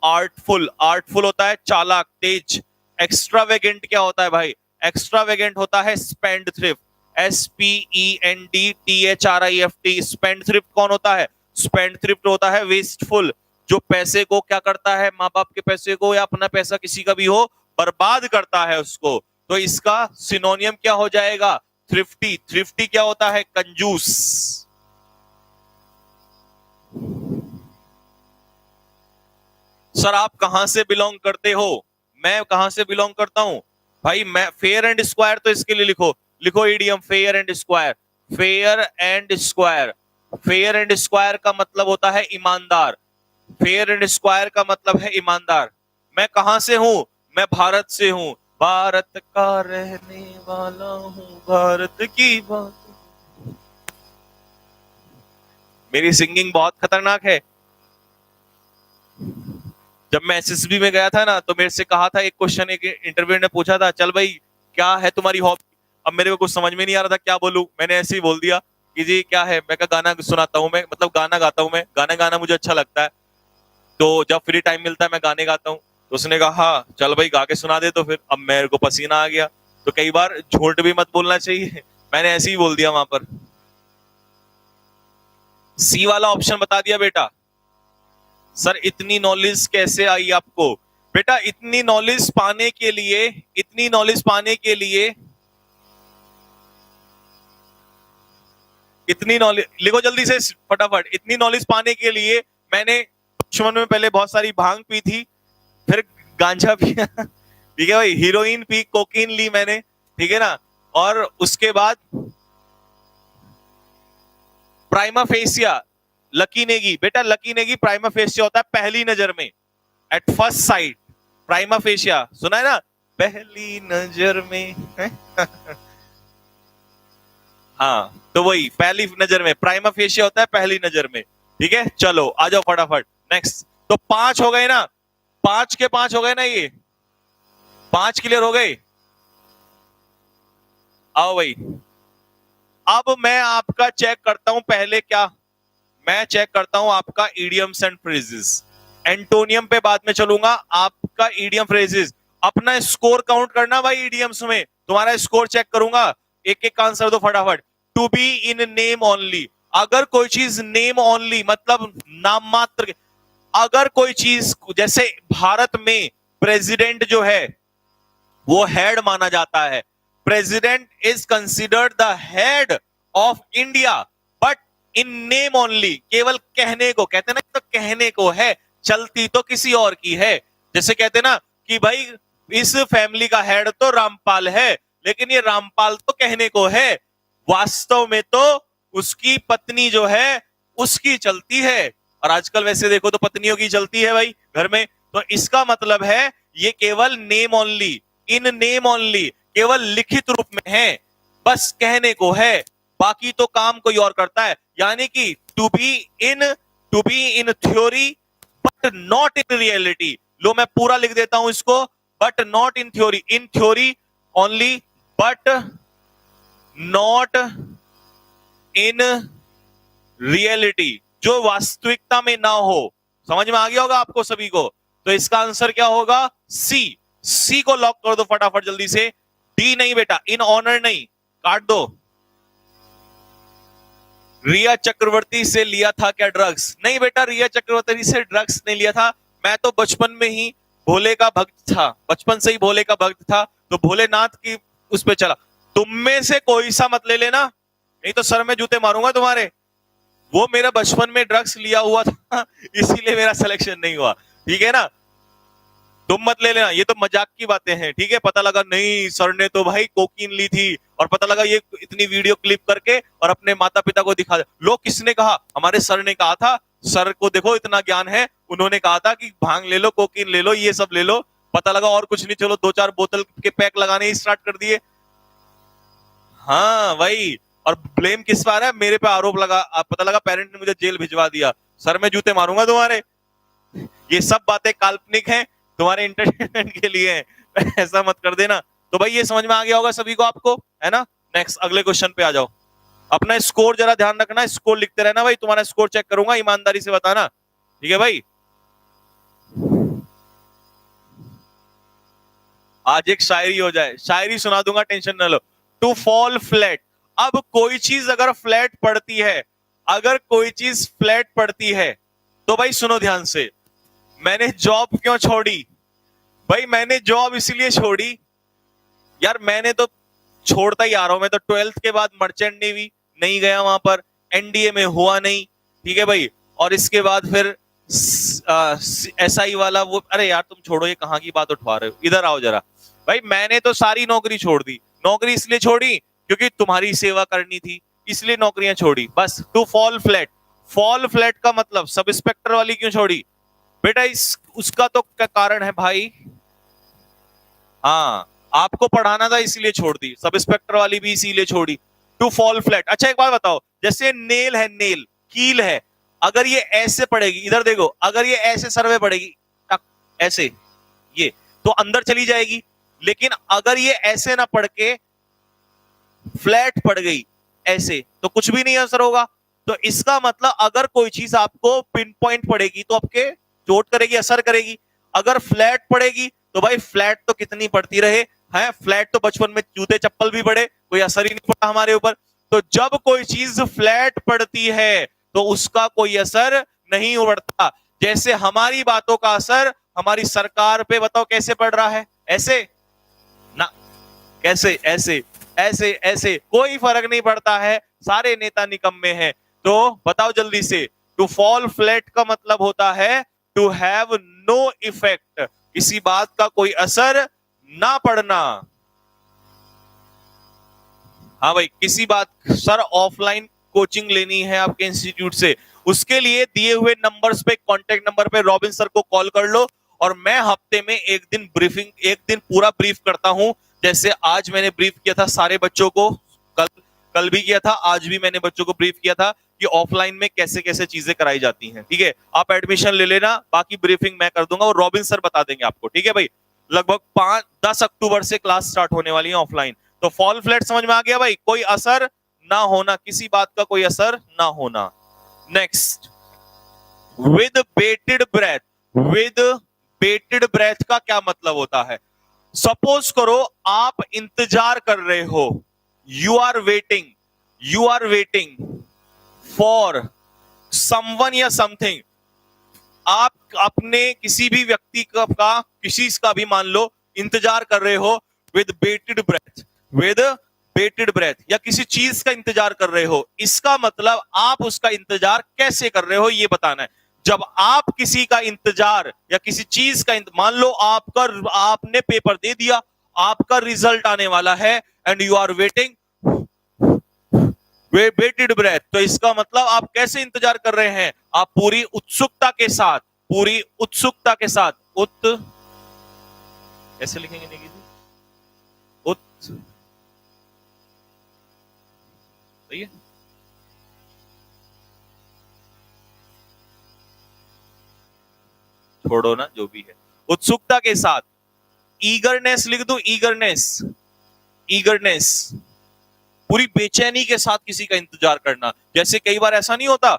[SPEAKER 1] आर्टफुल, आर्टफुल होता है चालाक, तेज। एक्स्ट्रावेगेंट क्या होता है भाई, एक्स्ट्रावेगेंट होता है spend thrift, SPENDTHRIFT। Spend thrift कौन होता है, स्पेंड थ्रिफ्ट होता है वेस्टफुल, जो पैसे को क्या करता है, माँ बाप के पैसे को या अपना पैसा किसी का भी हो बर्बाद करता है उसको, तो इसका सिनोनियम क्या हो जाएगा, थ्रिफ्टी। थ्रिफ्टी क्या होता है, कंजूस। सर आप कहां से बिलोंग करते हो, मैं कहां से बिलोंग करता हूं भाई, मैं फेयर एंड स्क्वायर, तो इसके लिए लिखो, लिखो EDM fair and square. Fair and square, fair and square का मतलब होता है ईमानदार, फेयर एंड स्क्वायर का मतलब है ईमानदार। मैं कहां से हूं, मैं भारत से हूं, भारत का रहने वाला हूं, भारत की बात। मेरी सिंगिंग बहुत खतरनाक है। जब मैं एसएसबी में गया था ना, तो मेरे से कहा था, एक क्वेश्चन एक इंटरव्यू ने पूछा था, चल भाई क्या है तुम्हारी हॉबी। अब मेरे को कुछ समझ में नहीं आ रहा था क्या बोलूं, मैंने ऐसे ही बोल दिया कि जी क्या है, मैं का गाना सुनाता हूँ, मैं मतलब गाना गाता हूँ, मैं गाना गाना मुझे अच्छा लगता है, तो जब फ्री टाइम मिलता है मैं गाने गाता हूँ। तो उसने कहा हाँ चल भाई गा के सुना दे। तो फिर अब मेरे को पसीना आ गया। तो कई बार झूठ भी मत बोलना चाहिए, मैंने ऐसे ही बोल दिया वहां पर। सी वाला ऑप्शन बता दिया बेटा। सर इतनी नॉलेज कैसे आई आपको? बेटा इतनी नॉलेज पाने के लिए, इतनी नॉलेज पाने के लिए, इतनी नॉलेज लिखो जल्दी से फटाफट। इतनी नॉलेज पाने के लिए मैंने बचपन में पहले बहुत सारी भांग पी थी, फिर गांजा पिया, ठीक है भाई, हीरोइन पी, कोकीन ली मैंने, ठीक है ना, और उसके बाद प्राइमा फेसिया, लकी नेगी। बेटा लकी नेगी प्राइमा फेसिया होता है पहली नजर में, at first sight. Prima fascia सुना है ना, पहली नजर में हाँ तो वही पहली नजर में प्राइमा फेसिया होता है पहली नजर में, ठीक है। चलो आ जाओ फटाफट नेक्स्ट। तो 5 हो गए ना, 5 के 5 हो गए ना, ये 5 क्लियर हो गए। आओ भाई, अब मैं आपका चेक करता हूं पहले क्या, मैं चेक करता हूं आपका इडियम्स एंड फ्रेजेस। एंटोनियम पे बाद में चलूंगा, आपका इडियम फ्रेजेस। अपना स्कोर काउंट करना भाई, इडियम्स में तुम्हारा स्कोर चेक करूंगा। एक एक आंसर दो फटाफट। To be in name only, अगर कोई चीज नेम ओनली मतलब नाम मात्र, अगर कोई चीज जैसे भारत में प्रेसिडेंट जो है वो हेड माना जाता है, president is considered the head of India, but in name only, केवल कहने को, कहते ना तो कहने को है, चलती तो किसी और की है। जैसे कहते ना कि भाई इस फैमिली का हेड तो रामपाल है, लेकिन ये रामपाल तो कहने को है, वास्तव में तो उसकी पत्नी जो है उसकी चलती है। और आजकल वैसे देखो तो पत्नियों की चलती है भाई घर में। तो इसका मतलब है ये केवल नेम ओनली, इन नेम ओनली, केवल लिखित रूप में है, बस कहने को है, बाकी तो काम कोई और करता है। यानी कि to be in theory but not in reality. लो मैं पूरा लिख देता हूं इसको, but not in theory, in theory only but not in reality, जो वास्तविकता में ना हो। समझ में आ गया होगा आपको सभी को। तो इसका आंसर क्या होगा? सी। सी को लॉक कर दो फटाफट जल्दी से। डी नहीं बेटा, इन ऑनर नहीं, काट दो। रिया चक्रवर्ती से लिया था क्या ड्रग्स? नहीं बेटा, रिया चक्रवर्ती से ड्रग्स नहीं लिया था। मैं तो बचपन में ही भोले का भक्त था, बचपन से ही भोले का भक्त था, तो भोलेनाथ की उस पे चला। तुम में से कोई सा मत ले लेना, नहीं तो सर में जूते मारूंगा तुम्हारे। वो मेरा बचपन में ड्रग्स लिया हुआ था इसीलिए मेरा सिलेक्शन नहीं हुआ, ठीक है ना। तुम मत ले लेना, ये तो मजाक की बातें हैं, ठीक है। पता लगा नहीं सर ने तो भाई कोकीन ली थी, और पता लगा ये इतनी वीडियो क्लिप करके और अपने माता पिता को दिखा। लोग किसने कहा? हमारे सर ने कहा था। सर को देखो इतना ज्ञान है, उन्होंने कहा था कि भांग ले लो, कोकीन ले लो, ये सब ले लो। पता लगा और कुछ नहीं, चलो 2-4 बोतल के पैक लगाने ही स्टार्ट कर दिए। हाँ वही, और ब्लेम किस पर है? मेरे पे आरोप लगा, पता लगा पेरेंट ने मुझे जेल भिजवा दिया। सर में जूते मारूंगा तुम्हारे। ये सब बातें काल्पनिक हैं, तुम्हारे एंटरटेनमेंट के लिए है, ऐसा मत कर देना। तो भाई ये समझ में आ गया होगा सभी को आपको, है ना। नेक्स्ट अगले क्वेश्चन पे आ जाओ। अपना स्कोर जरा ध्यान रखना, स्कोर लिखते रहना भाई, तुम्हारा स्कोर चेक करूंगा, ईमानदारी से बताना, ठीक है भाई। आज एक शायरी हो जाए, शायरी सुना दूंगा, टेंशन न लो। टू फॉल फ्लैट, अब कोई चीज अगर फ्लैट पड़ती है, अगर कोई चीज फ्लैट पड़ती है तो भाई सुनो ध्यान से। मैंने जॉब क्यों छोड़ी? भाई मैंने जॉब इसलिए छोड़ी यार, मैंने तो छोड़ता ही आ रहा हूं। मैं तो 12th के बाद मर्चेंट नेवी नहीं गया, वहां पर एनडीए में हुआ नहीं, ठीक है भाई। और इसके बाद फिर एसआई वाला वो, अरे यार तुम छोड़ो, ये कहां की बात उठवा रहे हो, इधर आओ जरा। भाई मैंने तो सारी नौकरी छोड़ दी। नौकरी इसलिए छोड़ी क्योंकि तुम्हारी सेवा करनी थी, इसलिए नौकरियां छोड़ी, बस। To fall flat, fall flat का मतलब सब इंस्पेक्टर वाली क्यों छोड़ी बेटा? उसका तो क्या कारण है भाई? हाँ आपको पढ़ाना था इसलिए छोड़ दी, सब इंस्पेक्टर वाली भी इसीलिए छोड़ी। To fall flat. अच्छा एक बात बताओ, जैसे नेल है, नेल कील है, अगर ये ऐसे पड़ेगी, इधर देखो, अगर ये ऐसे सर में पड़ेगी ऐसे, ये तो अंदर चली जाएगी। लेकिन अगर ये ऐसे ना पड़ के फ्लैट पड़ गई ऐसे, तो कुछ भी नहीं असर होगा। तो इसका मतलब अगर कोई चीज आपको पिन पॉइंट पड़ेगी तो आपके चोट करेगी, असर करेगी। अगर फ्लैट पड़ेगी तो भाई फ्लैट तो कितनी पड़ती रहे है, फ्लैट तो बचपन में जूते चप्पल भी पड़े, कोई असर ही नहीं पड़ा हमारे ऊपर। तो जब कोई चीज फ्लैट पड़ती है तो उसका कोई असर नहीं पड़ता। जैसे हमारी बातों का असर हमारी सरकार पे बताओ कैसे पड़ रहा है, ऐसे ना, कैसे, ऐसे ऐसे ऐसे, कोई फर्क नहीं पड़ता है, सारे नेता निकम्मे हैं। तो बताओ जल्दी से, टू फॉल फ्लैट का मतलब होता है टू हैव नो इफेक्ट, किसी बात का कोई असर ना पड़ना। हाँ भाई, किसी बात, सर ऑफलाइन कोचिंग लेनी है आपके इंस्टीट्यूट से, उसके लिए दिए हुए नंबर्स पे, कांटेक्ट नंबर पे रॉबिन सर को कॉल कर लो, और मैं हफ्ते में एक दिन ब्रीफिंग, एक दिन पूरा ब्रीफ करता हूं। जैसे आज मैंने ब्रीफ किया था सारे बच्चों को, कल कल भी किया था, आज भी मैंने बच्चों को ब्रीफ किया था कि ऑफलाइन में कैसे कैसे चीजें कराई जाती हैं। ठीक है, आप एडमिशन ले लेना, बाकी ब्रीफिंग मैं कर दूंगा और रॉबिन सर बता देंगे आपको। ठीक है भाई, लगभग 5-10 अक्टूबर से क्लास स्टार्ट होने वाली है ऑफलाइन। तो फॉल फ्लैट समझ में आ गया भाई, कोई असर ना होना, किसी बात का कोई असर ना होना। Next, with bated breath, with bated breath का क्या मतलब होता है? सपोज करो आप इंतजार कर रहे हो, you are waiting for someone या समथिंग, आप अपने किसी भी व्यक्ति का किसी का भी मान लो इंतजार कर रहे हो with bated breath, with bated breath, या किसी चीज का इंतजार कर रहे हो, इसका मतलब आप उसका इंतजार कैसे कर रहे हो ये बताना है। जब आप किसी का इंतजार या किसी चीज का मान लो आपने पेपर दे दिया, आपका रिजल्ट आने वाला है and you are waiting bated breath, तो इसका मतलब आप कैसे इंतजार कर रहे हैं? आप पूरी उत्सुकता के साथ, पूरी उत्सुकता के साथ, ऐसे लिखेंगे नहीं, सही है, छोड़ो ना जो भी है, उत्सुकता के साथ, ईगरनेस लिख दो, ईगरनेस, पूरी बेचैनी के साथ किसी का इंतजार करना। जैसे कई बार ऐसा नहीं होता,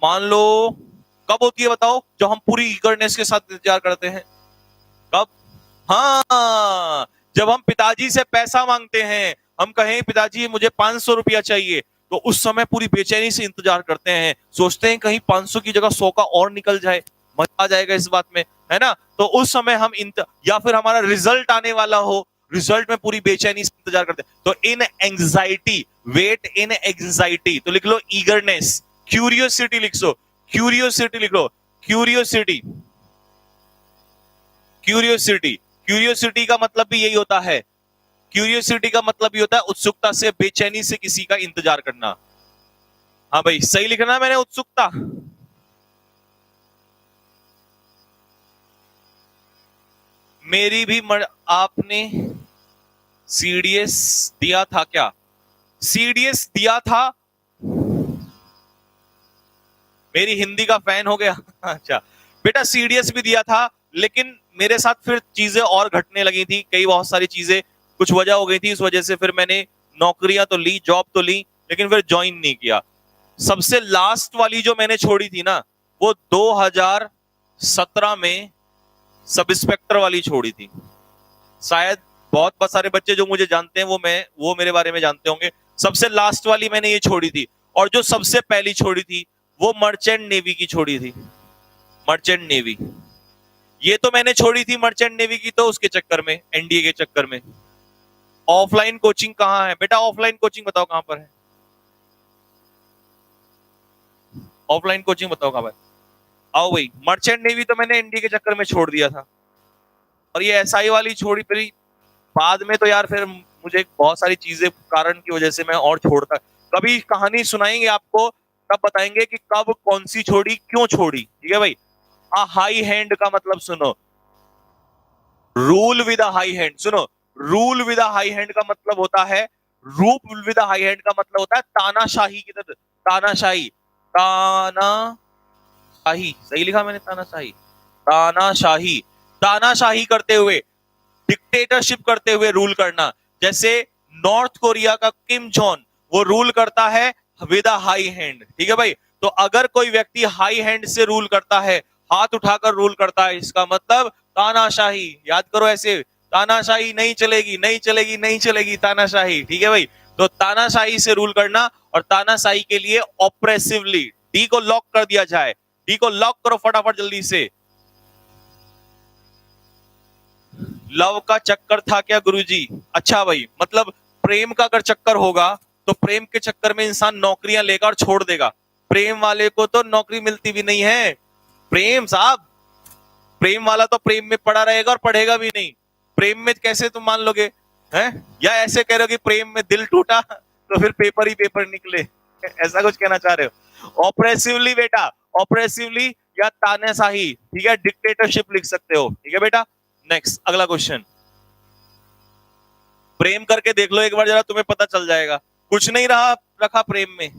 [SPEAKER 1] मान लो, कब होती है बताओ जो हम पूरी ईगरनेस के साथ इंतजार करते हैं? कब? हाँ, जब हम पिताजी से पैसा मांगते हैं, हम कहें पिताजी मुझे 500 रुपया चाहिए, तो उस समय पूरी बेचैनी से इंतजार करते हैं, सोचते हैं कहीं 500 की जगह 100 का और निकल जाए, मजा आ जाएगा इस बात में, है ना? तो उस समय हम या फिर हमारा रिजल्ट आने वाला हो, रिजल्ट में पूरी बेचैनी से इंतजार करते हैं। तो इन एंजाइटी, वेट इन एंजाइटी, तो लिख लो ईगरनेस, क्यूरियोसिटी लिख लो, क्यूरियोसिटी लिख लो, क्यूरियोसिटी, क्यूरियोसिटी, क्यूरियोसिटी का मतलब भी यही होता है, क्यूरियोसिटी का मतलब ये होता है उत्सुकता से, बेचैनी से किसी का इंतजार करना। हाँ भाई, सही लिखना मैंने, उत्सुकता। मेरी भी आपने सीडीएस दिया था क्या? सीडीएस दिया था, मेरी हिंदी का फैन हो गया। अच्छा बेटा, सीडीएस भी दिया था, लेकिन मेरे साथ फिर चीजें और घटने लगी थी, कई बहुत सारी चीजें, कुछ वजह हो गई थी, इस वजह से फिर मैंने नौकरियां तो ली, जॉब तो ली, लेकिन फिर ज्वाइन नहीं किया। सबसे लास्ट वाली जो मैंने छोड़ी थी ना, वो 2017 में सब इंस्पेक्टर वाली छोड़ी थी। शायद बहुत सारे बच्चे जो मुझे जानते हैं वो मेरे बारे में जानते होंगे। सबसे लास्ट वाली मैंने ये छोड़ी थी, और जो सबसे पहली छोड़ी थी वो मर्चेंट नेवी की छोड़ी थी, मर्चेंट नेवी। ये तो मैंने छोड़ी थी मर्चेंट नेवी की, तो उसके चक्कर में, एनडीए के चक्कर में। ऑफलाइन कोचिंग कहाँ है बेटा? ऑफलाइन कोचिंग बताओ कहां पर है? ऑफलाइन कोचिंग बताओ कहां पर? आओ भाई, मर्चेंट नेवी तो मैंने एनडीए के चक्कर में छोड़ दिया था, और ये एसआई वाली छोड़ी फिर बाद में, तो यार फिर मुझे बहुत सारी चीजें कारण की वजह से मैं और छोड़ता। कभी कहानी सुनाएंगे आपको, तब बताएंगे कि कब कौन सी छोड़ी, क्यों छोड़ी। ठीक है भाई, हाई हैंड का मतलब सुनो, रूल विद हाई हैंड, सुनो, रूल विद हाई हैंड का मतलब होता है, रूल विद हाई हैंड का मतलब होता है तानाशाही की तरह, तानाशाही, तानाशाही, सही लिखा मैंने, तानाशाही, तानाशाही, तानाशाही करते हुए, डिक्टेटरशिप करते हुए रूल करना। जैसे नॉर्थ कोरिया का किम जॉन, वो रूल करता है विद अ हाई हैंड। ठीक है भाई, तो अगर कोई व्यक्ति हाई हैंड से रूल करता है, हाथ उठाकर रूल करता है, इसका मतलब तानाशाही, याद करो ऐसे, तानाशाही नहीं चलेगी, नहीं चलेगी, नहीं चलेगी तानाशाही, ठीक है भाई। तो तानाशाही से रूल करना, और तानाशाही के लिए ऑप्रेसिवली, डी को लॉक कर दिया जाए, डी को लॉक करो फटाफट जल्दी से। लव का चक्कर था क्या गुरुजी? अच्छा भाई, मतलब प्रेम का अगर चक्कर होगा तो प्रेम के चक्कर में इंसान नौकरियां लेगा और छोड़ देगा। प्रेम वाले को तो नौकरी मिलती भी नहीं है। प्रेम साहब, प्रेम वाला तो प्रेम में पड़ा रहेगा और पढ़ेगा भी नहीं। प्रेम में कैसे तुम मान लोगे? हैं? या ऐसे कह रहे हो कि प्रेम में दिल टूटा तो फिर पेपर ही पेपर निकले, ऐसा कुछ कहना चाह रहे हो? ऑपरेसिवली बेटा, ऑपरेसिवली या तानाशाही, ठीक है, डिक्टेटरशिप लिख सकते हो, ठीक है बेटा। नेक्स्ट, अगला क्वेश्चन। प्रेम करके देख लो एक बार जरा, तुम्हें पता चल जाएगा। कुछ नहीं रहा रखा प्रेम में,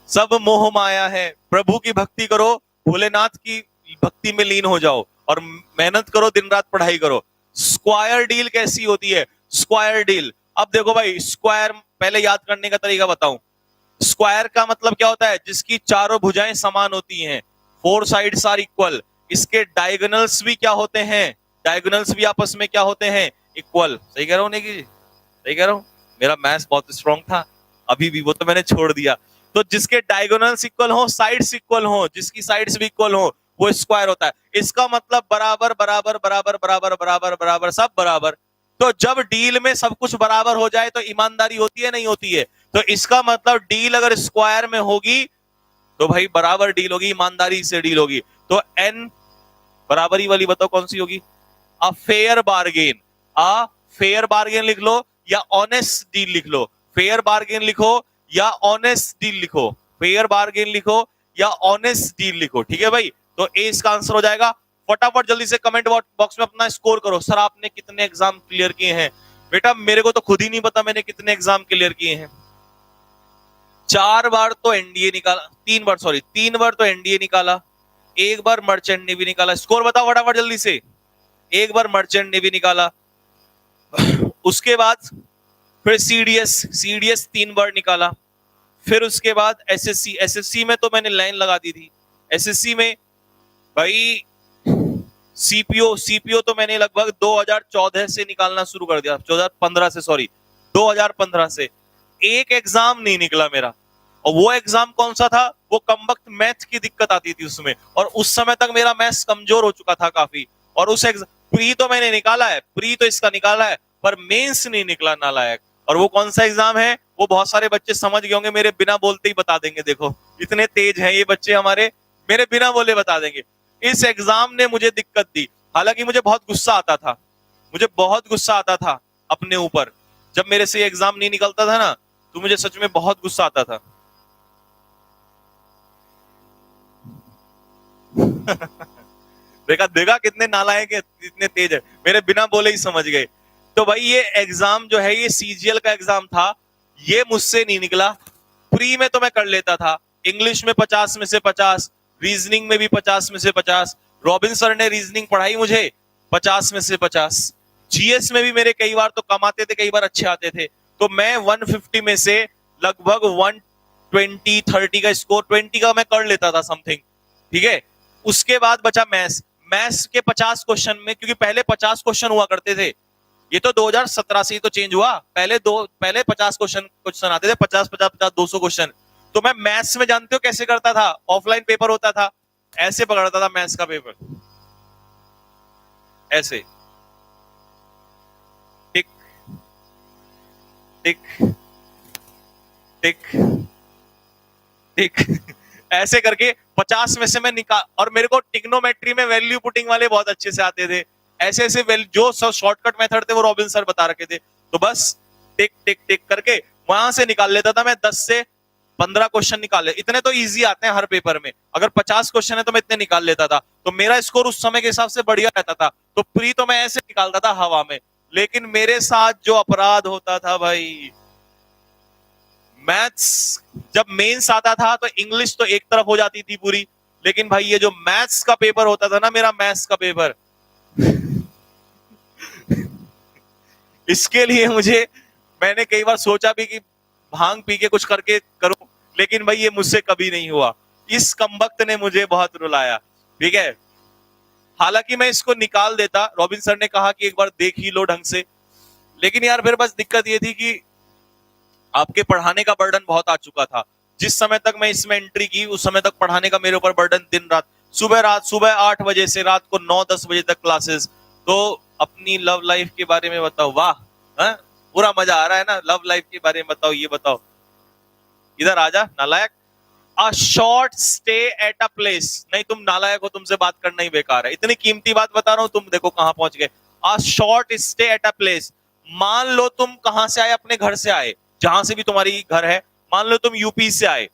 [SPEAKER 1] सब मोह माया है। प्रभु की भक्ति करो, भोलेनाथ की भक्ति में लीन हो जाओ, और मेहनत करो, दिन रात पढ़ाई करो। स्क्वायर डील कैसी होती है? स्क्वायर डील, अब देखो भाई, स्क्वायर पहले याद करने का तरीका बताऊं। स्क्वायर का मतलब क्या होता है? जिसकी चारों भुजाएं समान होती हैं, फोर साइड्स आर इक्वल। इसके डायगोनल्स भी क्या होते हैं? डायगोनल्स भी आपस में क्या होते हैं? इक्वल। सही कह रहा हूं नेगी? सही कह रहा हूं? मेरा मैथ्स बहुत स्ट्रॉन्ग था, अभी भी वो तो मैंने छोड़ दिया। तो जिसके डायगोनल्स इक्वल हो, साइड्स इक्वल हो, जिसकी साइड्स भी इक्वल हो, वो स्क्वायर होता है। इसका मतलब बराबर बराबर बराबर बराबर बराबर बराबर सब बराबर। तो जब डील में सब कुछ बराबर हो जाए तो ईमानदारी होती है, नहीं होती है? तो इसका मतलब डील अगर स्क्वायर में होगी तो भाई बराबर डील होगी, ईमानदारी से डील होगी। तो एन बराबरी वाली बताओ कौन सी होगी? A fair bargain. A fair bargain लिख लो या ऑनेस्ट डील लिख लो। फेयर बार्गेन लिखो या ऑनेस्ट डील लिखो, फेयर बार्गेन लिखो या ऑनेस्ट डील लिखो, ठीक है भाई। तो ए इसका आंसर हो जाएगा। फटाफट जल्दी से कमेंट बॉक्स में अपना स्कोर करो। सर आपने कितने एग्जाम क्लियर किए हैं? बेटा मेरे को तो खुद ही नहीं पता मैंने कितने एग्जाम क्लियर किए हैं। 4 बार तो एनडीए निकाला, 3 बार, सॉरी 3 बार तो एनडीए निकाला, 1 बार मर्चेंट नेवी निकाला। स्कोर बताओ फटाफट जल्दी से। 1 बार मर्चेंट नेवी निकाला, उसके बाद फिर सीडीएस 3 बार निकाला, फिर उसके बाद एसएससी में तो मैंने लाइन लगा दी थी। एसएससी में भाई सीपीओ तो मैंने लगभग 2014 से निकालना शुरू कर दिया, 2015 से, सॉरी 2015 से। एक एग्जाम नहीं निकला मेरा, और वो एग्जाम कौन सा था? वो कमबख्त मैथ की दिक्कत आती थी उसमें, और उस समय तक मेरा मैथ्स कमजोर हो चुका था काफी। और उस प्री तो मैंने निकाला है, प्री तो इसका निकाला है, पर मेंस नहीं निकला, नालायक। और वो कौन सा एग्जाम है? वो बहुत सारे बच्चे समझ गए होंगे, मेरे बिना बोलते ही बता देंगे। देखो इतने तेज हैं ये बच्चे हमारे, मेरे बिना बोले बता देंगे। इस एग्जाम ने मुझे दिक्कत दी, हालांकि मुझे बहुत गुस्सा आता था, मुझे बहुत गुस्सा आता था अपने ऊपर। जब मेरे से एग्जाम नहीं निकलता था ना, तो मुझे सच में बहुत गुस्सा आता था। देखा देखा कितने नालायक है, कितने तेज है, मेरे बिना बोले ही समझ गए। तो भाई ये एग्जाम जो है, ये सीजीएल का एग्जाम था, ये मुझसे नहीं निकला। प्री में तो मैं कर लेता था, इंग्लिश में 50 में से 50, रीजनिंग में भी 50 में से 50। रॉबिन सर ने रीजनिंग पढ़ाई मुझे 50 में से 50। जीएस में भी मेरे कई बार तो कम आते थे, कई बार अच्छे आते थे। तो मैं 150 में से लगभग 120 30 का स्कोर, 20 का मैं कर लेता था समथिंग, ठीक है। उसके बाद बचा मैथ्स। मैथ्स के 50 क्वेश्चन में, क्योंकि पहले 50 क्वेश्चन हुआ करते थे, ये तो 2017 से ही तो चेंज हुआ, पहले 50 क्वेश्चन आते थे, 50 200 क्वेश्चन। तो मैं मैथ्स में जानते हो कैसे करता था? ऑफलाइन पेपर होता था, ऐसे पकड़ता था मैथ्स का पेपर, ऐसे टिक टिक टिक टिक ऐसे करके 50 में से मैं निकाल। और मेरे को टिग्नोमेट्री में वैल्यू पुटिंग वाले बहुत अच्छे से आते थे, ऐसे ऐसे जो सब शॉर्टकट मेथड थे वो रॉबिन सर बता रखे थे। तो बस टिक टिक टिक करके वहां से निकाल लेता था मैं। 10 से 15 क्वेश्चन निकाल ले, इतने तो इजी आते हैं हर पेपर में। अगर 50 क्वेश्चन है तो मैं इतने निकाल लेता था, तो मेरा स्कोर उस समय के हिसाब से बढ़िया रहता था। तो प्री तो मैं ऐसे निकालता था हवा में। लेकिन मेरे साथ जो अपराध होता था भाई, मैथ्स जब मेंस आता था तो इंग्लिश तो एक तरफ हो जाती थी पूरी, लेकिन भाई ये जो मैथ्स का पेपर होता था ना, मेरा मैथ्स का पेपर, इसके लिए मैंने कई बार सोचा भी कि भांग पी के कुछ करके करूं, लेकिन भाई ये मुझसे कभी नहीं हुआ। इस कमबख्त ने मुझे बहुत रुलाया, ठीक है। हालांकि मैं इसको निकाल देता, रॉबिन सर ने कहा कि एक बार देख ही लो ढंग से, लेकिन यार फिर बस दिक्कत ये थी कि आपके पढ़ाने का बर्डन बहुत आ चुका था। जिस समय तक मैं इसमें एंट्री की उस समय तक पढ़ाने का मेरे ऊपर बर्डन दिन रात, सुबह 8 बजे से रात को 9-10 बजे तक क्लासेस। तो अपनी लव लाइफ के बारे में बताओ। वाह, पूरा मजा आ रहा है ना, लव लाइफ के बारे में बताओ। ये बताओ, इधर आजा नालायक। A short stay at a place, नहीं तुम नालायक हो, तुमसे बात करना ही बेकार है। इतनी कीमती बात बता रहा हूं, तुम देखो कहां पहुंच गए। A short stay at a place, मान लो तुम कहां से आए, अपने घर से आए, जहां से भी तुम्हारी घर है, मान लो तुम यूपी से आए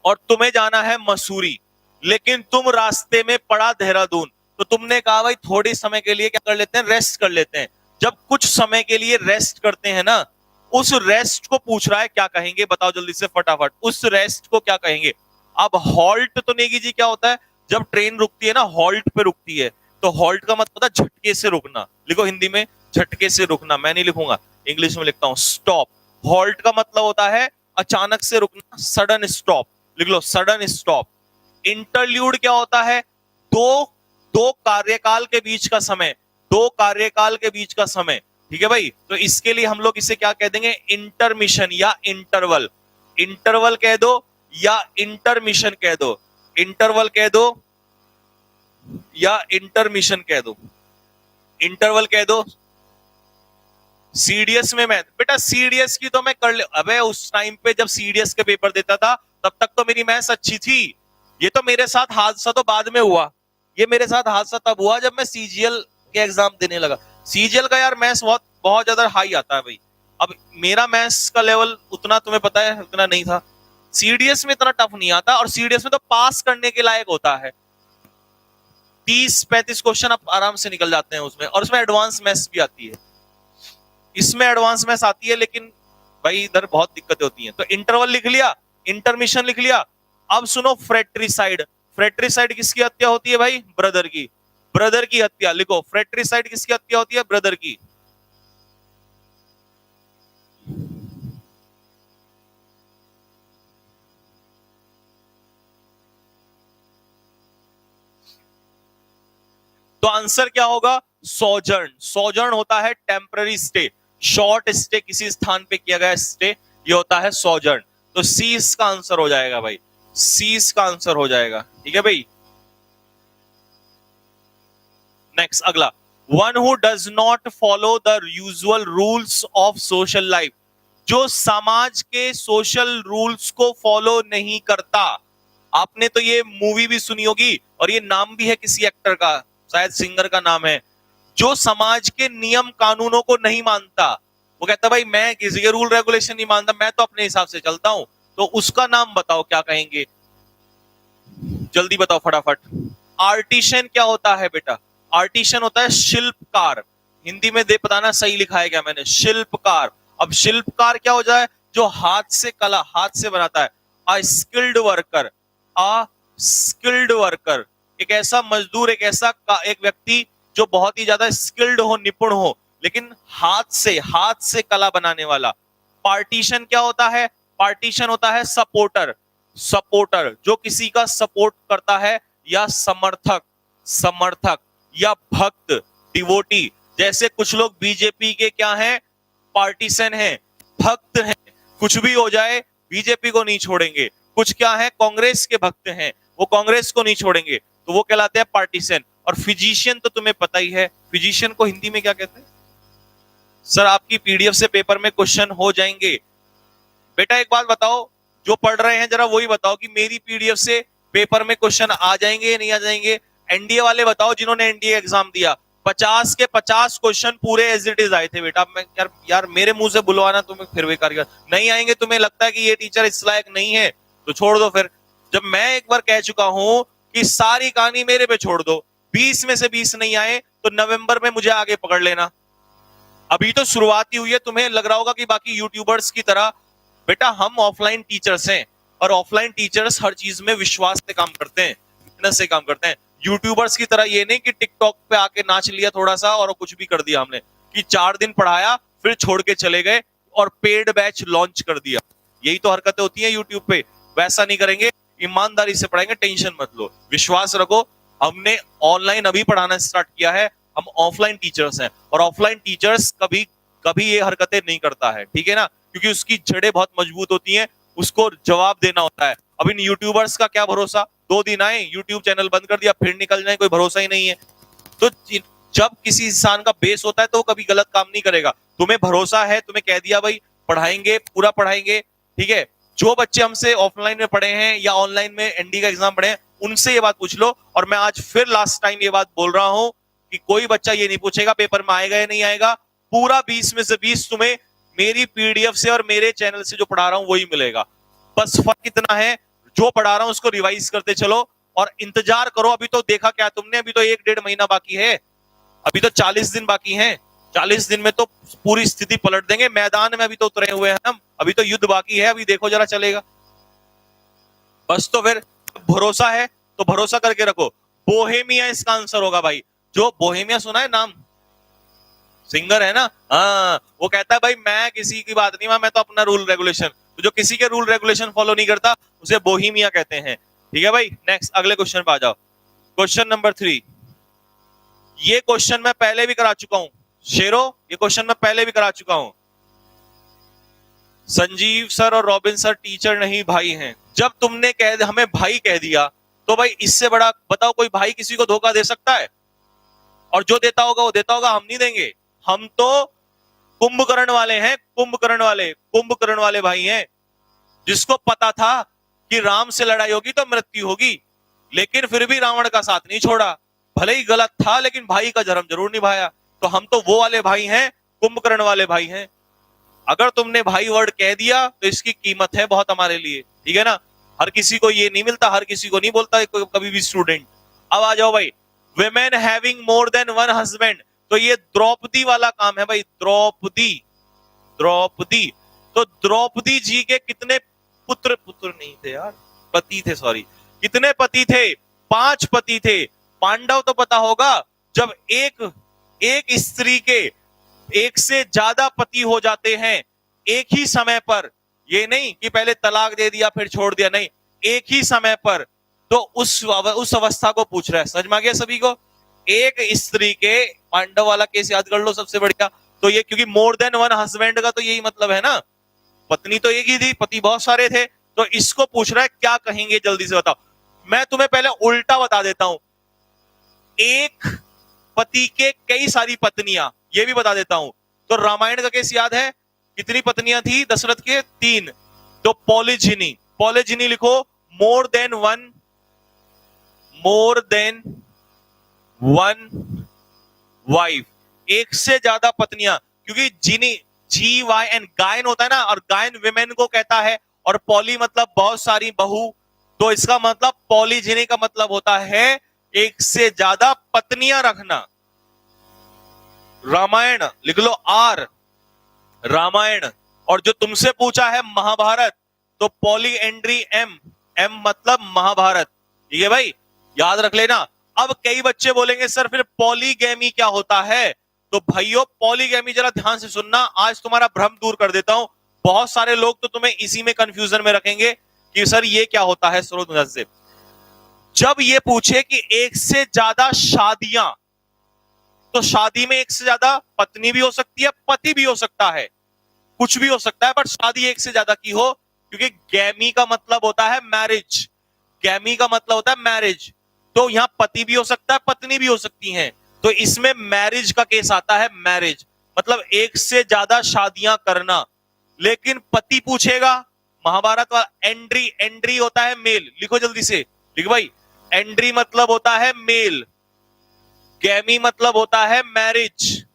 [SPEAKER 1] और तुम्हें जाना है मसूरी, लेकिन तुम रास्ते में पड़ा देहरादून। तो तुमने कहा भाई थोड़े समय के लिए क्या कर लेते हैं, रेस्ट कर लेते हैं। जब कुछ समय के लिए रेस्ट करते हैं ना, उस रेस्ट को पूछ रहा है क्या कहेंगे, बताओ जल्दी से फटाफट, उस रेस्ट को क्या कहेंगे। अब हॉल्ट तो नेगी जी क्या होता है, जब ट्रेन रुकती है ना हॉल्ट पे रुकती है, तो हॉल्ट का मतलब होता है झटके से रुकना। लिखो हिंदी में, झटके से रुकना। मैं नहीं लिखूंगा, इंग्लिश में लिखता हूं, स्टॉप। हॉल्ट का मतलब होता है अचानक से रुकना, सडन स्टॉप। लिख लो, सडन स्टॉप। इंटरल्यूड क्या होता है, दो दो कार्यकाल के बीच का समय, दो कार्यकाल के बीच का समय। ठीक है भाई, तो इसके लिए हम लोग इसे क्या कह देंगे, इंटरमिशन या इंटरवल। इंटरवल कह दो या इंटरमिशन कह दो, इंटरवल कह दो या इंटरमिशन कह दो, इंटरवल कह दो। सीडीएस में मैं बेटा, सीडीएस की तो मैं कर ले, अबे उस टाइम पे जब सीडीएस के पेपर देता था तब तक तो मेरी मैथ्स अच्छी थी। ये तो मेरे साथ हादसा तो बाद में हुआ, ये मेरे साथ हादसा तब हुआ जब मैं सीजीएल के एग्जाम देने लगा। सीजीएल का यार मैथ्स बहुत बहुत ज्यादा हाई आता है भाई। अब मेरा मैथ्स का लेवल उतना तुम्हें पता है उतना नहीं था, सीडीएस में इतना टफ नहीं आता, और सीडीएस में तो पास करने के लायक होता है। 30-35 क्वेश्चन आप आराम से निकल जाते हैं उसमें, और उसमें एडवांस मैथ्स भी आती है। इसमें एडवांस मैथ्स आती है, लेकिन भाई इधर बहुत दिक्कतें होती हैं। तो इंटरवल लिख लिया, इंटरमिशन लिख लिया। अब सुनो, फ्रेट्रिसाइड। फ्रेट्रिसाइड किसकी हत्या होती है भाई, ब्रदर की, ब्रदर की हत्या। लिखो, फ्रेट्रिसाइड किसकी हत्या होती है, ब्रदर की। तो आंसर क्या होगा, सोजर्न। सोजर्न होता है टेम्पररी स्टे, शॉर्ट स्टे, किसी स्थान पे किया गया स्टे, ये होता है सोजर्न। तो सी इसका आंसर हो जाएगा भाई, सी इसका आंसर हो जाएगा। ठीक है भाई, नेक्स्ट अगला, one who does not follow the usual rules of social life, जो समाज के सोशल रूल्स को फॉलो नहीं करता। आपने तो ये मूवी भी सुनी होगी, और ये नाम भी है किसी एक्टर का, शायद सिंगर का नाम है, जो समाज के नियम कानूनों को नहीं मानता। वो कहता भाई मैं किसी के रूल रेगुलेशन नहीं मानता, मैं तो अपने हिसाब से चलता हूं। तो उसका नाम बताओ क्या कहेंगे, जल्दी बताओ फटाफट। आर्टिशियन क्या होता है बेटा, आर्टिशियन होता है शिल्पकार। हिंदी में दे बताना सही लिखा है क्या मैंने, शिल्पकार। अब शिल्पकार क्या हो जाए, जो हाथ से कला, हाथ से बनाता है। अ स्किल्ड वर्कर, अ स्किल्ड वर्कर, एक ऐसा मजदूर, एक ऐसा एक व्यक्ति जो बहुत ही ज्यादा स्किल्ड हो, निपुण हो, लेकिन हाथ से कला बनाने वाला। पार्टीशन क्या होता है, पार्टीशन होता है सपोर्टर। सपोर्टर जो किसी का सपोर्ट करता है, या समर्थक, समर्थक या भक्त, डिवोटी। जैसे कुछ लोग बीजेपी के क्या हैं, पार्टीशन हैं, भक्त हैं, कुछ भी हो जाए बीजेपी को नहीं छोड़ेंगे। कुछ क्या है, कांग्रेस के भक्त हैं, वो कांग्रेस को नहीं छोड़ेंगे, तो वो कहलाते हैं पार्टीशन। और फिजिशियन तो तुम्हें पता ही है, फिजिशियन को हिंदी में क्या कहते हैं। सर आपकी पीडीएफ से पेपर में क्वेश्चन हो जाएंगे। बेटा एक बात बताओ, जो पढ़ रहे हैं जरा वही बताओ कि मेरी पीडीएफ से पेपर में क्वेश्चन आ जाएंगे या नहीं आ जाएंगे। एनडीए वाले बताओ, जिन्होंने एनडीए एग्जाम दिया, 50 के 50 क्वेश्चन पूरे एज इट इज आए थे बेटा। मैं यार मेरे मुंह से बुलवाना तुम्हें फिर बेकार, नहीं आएंगे, तुम्हें लगता है कि ये टीचर इस लायक नहीं है तो छोड़ दो फिर। जब मैं एक बार कह चुका हूं कि सारी कहानी मेरे पे छोड़ दो, 20 में से 20 नहीं आए तो नवंबर में मुझे आगे पकड़ लेना। अभी तो शुरुआत ही हुई है, तुम्हें लग रहा होगा कि बाकी यूट्यूबर्स की तरह। बेटा हम ऑफलाइन टीचर्स हैं, और ऑफलाइन टीचर्स हर चीज में विश्वास से काम करते हैं, मेहनत से काम करते हैं। यूट्यूबर्स की तरह ये नहीं कि टिकटॉक पे आके नाच लिया थोड़ा सा और कुछ भी कर दिया हमने, कि 4 दिन पढ़ाया फिर छोड़ के चले गए और पेड बैच लॉन्च कर दिया। यही तो हरकतें होती हैं यूट्यूब पे। वैसा नहीं करेंगे, ईमानदारी से पढ़ाएंगे, टेंशन मत लो, विश्वास रखो। हमने ऑनलाइन अभी पढ़ाना स्टार्ट किया है, हम ऑफलाइन टीचर्स हैं, और ऑफलाइन टीचर्स कभी कभी ये हरकतें नहीं करता है, ठीक है ना, क्योंकि उसकी जड़ें बहुत मजबूत होती हैं, उसको जवाब देना होता है। अब इन यूट्यूबर्स का क्या भरोसा, 2 दिन आए यूट्यूब चैनल बंद कर दिया फिर निकल जाए, कोई भरोसा ही नहीं है। तो जब किसी इंसान का बेस होता है तो वो कभी गलत काम नहीं करेगा। तुम्हें भरोसा है, तुम्हें कह दिया भाई पढ़ाएंगे, पूरा पढ़ाएंगे, ठीक है। जो बच्चे हमसे ऑफलाइन में पढ़े हैं या ऑनलाइन में एनडी का एग्जाम पढ़े हैं, उनसे ये बात पूछ लो। और मैं आज फिर लास्ट टाइम ये बात बोल रहा हूं कि कोई बच्चा ये नहीं पूछेगा पेपर में आएगा या नहीं आएगा, पूरा 20 में से 20 तुम्हें मेरी पीडीएफ से और मेरे चैनल से जो पढ़ा रहा हूं वही मिलेगा। बस फर्क इतना है, जो पढ़ा रहा हूं उसको रिवाइज करते चलो और इंतजार करो। अभी तो देखा क्या तुमने, अभी तो 1-1.5 महीना बाकी है, अभी तो 40 दिन बाकी हैं। 40 दिन में तो पूरी स्थिति पलट देंगे, मैदान में अभी तो उतरे हुए हैं हम, अभी तो युद्ध बाकी है, अभी देखो जरा चलेगा। बस तो फिर भरोसा है तो भरोसा करके रखो। बोहेमिया इसका आंसर होगा भाई। जो बोहेमिया सुना है नाम, सिंगर है ना, हाँ, वो कहता है भाई मैं किसी की बात नहीं, मैं तो अपना रूल रेगुलेशन। तो जो किसी के रूल रेगुलेशन फॉलो नहीं करता उसे बोहेमिया कहते हैं, ठीक है भाई। नेक्स्ट अगले क्वेश्चन पे आ जाओ। क्वेश्चन नंबर 3, ये क्वेश्चन मैं पहले भी करा चुका हूं शेरो, ये क्वेश्चन मैं पहले भी करा चुका हूं। संजीव सर और रॉबिन सर टीचर नहीं भाई हैं। जब तुमने हमें भाई कह दिया तो भाई इससे बड़ा बताओ कोई भाई किसी को धोखा दे सकता है? और जो देता होगा वो देता होगा, हम नहीं देंगे। हम तो कुंभकर्ण वाले हैं, कुंभकर्ण वाले भाई हैं, जिसको पता था कि राम से लड़ाई होगी तो मृत्यु होगी, लेकिन फिर भी रावण का साथ नहीं छोड़ा। भले ही गलत था लेकिन भाई का धर्म जरूर निभाया। तो हम तो वो वाले भाई हैं, कुंभकर्ण वाले भाई हैं। अगर तुमने भाई वर्ड कह दिया तो इसकी कीमत है बहुत हमारे लिए, ठीक है ना। हर किसी को ये नहीं मिलता, हर किसी को नहीं बोलता कभी भी स्टूडेंट। अब आ जाओ भाई, women having more than one husband, तो ये द्रौपदी वाला काम है भाई, द्रौपदी। तो द्रौपदी जी के कितने पुत्र नहीं थे यार, पति थे, सॉरी, कितने पति थे? 5 पति थे। पांडव तो पता होगा, जब एक स्त्री के एक से ज्यादा पति हो जाते हैं एक ही समय पर, ये नहीं कि पहले तलाक दे दिया फिर छोड़ दिया, नहीं, एक ही समय पर, तो उस अवस्था को पूछ रहा है। समझ में आ गया सभी को? एक स्त्री के, पांडव वाला केस याद कर लो सबसे बढ़िया। तो ये क्योंकि मोर देन वन हस्बैंड का तो यही मतलब है ना, पत्नी तो एक ही थी, पति बहुत सारे थे, तो इसको पूछ रहा है क्या कहेंगे जल्दी से बताओ। मैं तुम्हें पहले उल्टा बता देता हूं, एक पति के कई सारी पत्नियां, ये भी बता देता हूं। तो रामायण का केस याद है, कितनी पत्नियां थी दशरथ के? 3। तो पॉलीजिनी लिखो, मोर देन वन वाइफ, एक से ज्यादा पत्नियां। क्योंकि GYN गायन होता है ना, और गायन विमेन को कहता है, और पॉली मतलब बहुत सारी बहू, तो इसका मतलब पॉलीजिनी का मतलब होता है एक से ज्यादा पत्नियां रखना। रामायण लिख लो R, रामायण। और जो तुमसे पूछा है महाभारत, तो पॉलीएंड्री M मतलब महाभारत, ठीक है भाई, याद रख लेना। अब कई बच्चे बोलेंगे सर फिर पॉलीगैमी क्या होता है? तो भाइयों पॉलीगैमी जरा ध्यान से सुनना, आज तुम्हारा भ्रम दूर कर देता हूं। बहुत सारे लोग तो तुम्हें इसी में कंफ्यूजन में रखेंगे कि सर ये क्या होता है। स्रोत से जब ये पूछे कि एक से ज्यादा शादियां, तो शादी में एक से ज्यादा पत्नी भी हो सकती है, पति भी हो सकता है, कुछ भी हो सकता है, पर शादी एक से ज्यादा की हो, क्योंकि गैमी का मतलब होता है मैरिज, गैमी का मतलब होता है मैरिज। तो यहां पति भी हो सकता है, पत्नी भी हो सकती हैं, तो इसमें मैरिज का केस आता है। मैरिज मतलब एक से ज्यादा शादियां करना। लेकिन पति पूछेगा, महाभारत वाला एंड्री होता है मेल, लिखो जल्दी से, लिखो भाई, एंड्री मतलब होता है मेल, गैमी मतलब होता है मैरिज,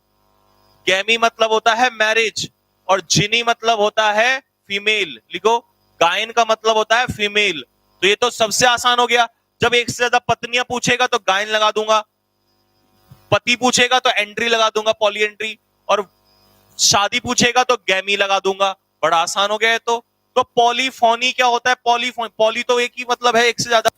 [SPEAKER 1] गैमी मतलब होता है मैरिज, और जिनी मतलब होता है फीमेल, लिखो, गायन का मतलब होता है फीमेल। तो ये तो सबसे आसान हो गया। जब एक से ज्यादा पत्नियां पूछेगा तो गायन लगा दूंगा, पति पूछेगा तो एंट्री लगा दूंगा पॉली एंट्री, और शादी पूछेगा तो गैमी लगा दूंगा। बड़ा आसान हो गया है। तो पॉलीफोनी क्या होता है? पॉली तो एक ही मतलब है, एक से ज्यादा।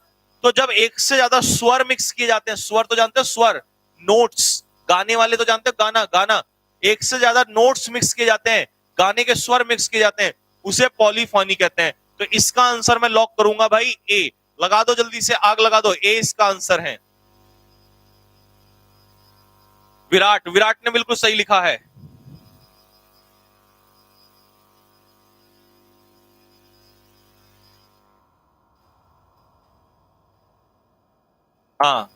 [SPEAKER 1] तो जब एक से ज्यादा स्वर मिक्स किए जाते हैं, स्वर तो जानते हो, स्वर नोट्स, गाने वाले तो जानते हो, गाना, एक से ज्यादा नोट्स मिक्स किए जाते हैं, गाने के स्वर मिक्स किए जाते हैं, उसे पॉलीफोनी कहते हैं। तो इसका आंसर मैं लॉक करूंगा भाई ए, लगा दो जल्दी से, आग लगा दो, ए इसका आंसर है। विराट, विराट ने बिल्कुल सही लिखा है। हाँ,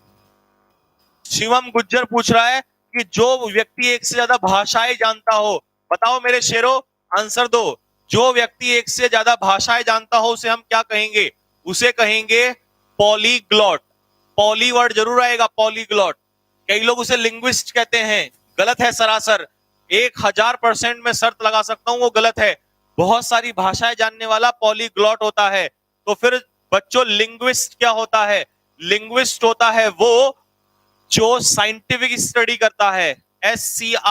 [SPEAKER 1] शिवम गुज्जर पूछ रहा है कि जो व्यक्ति एक से ज्यादा भाषाएं जानता हो, बताओ मेरे शेरों, आंसर दो। जो व्यक्ति एक से ज्यादा भाषाएं जानता हो उसे हम क्या कहेंगे? उसे कहेंगे पॉलीग्लॉट। पॉली वर्ड जरूर आएगा, पॉलीग्लॉट। कई लोग उसे लिंग्विस्ट कहते हैं, गलत है सरासर। 1000% में शर्त लगा सकता हूं वो गलत है। बहुत सारी भाषाएं जानने वाला पॉलीग्लॉट होता है। तो फिर बच्चों, लिंग्विस्ट क्या होता है? लिंग्विस्ट होता है वो जो साइंटिफिक स्टडी करता है। SCIENTIFIC,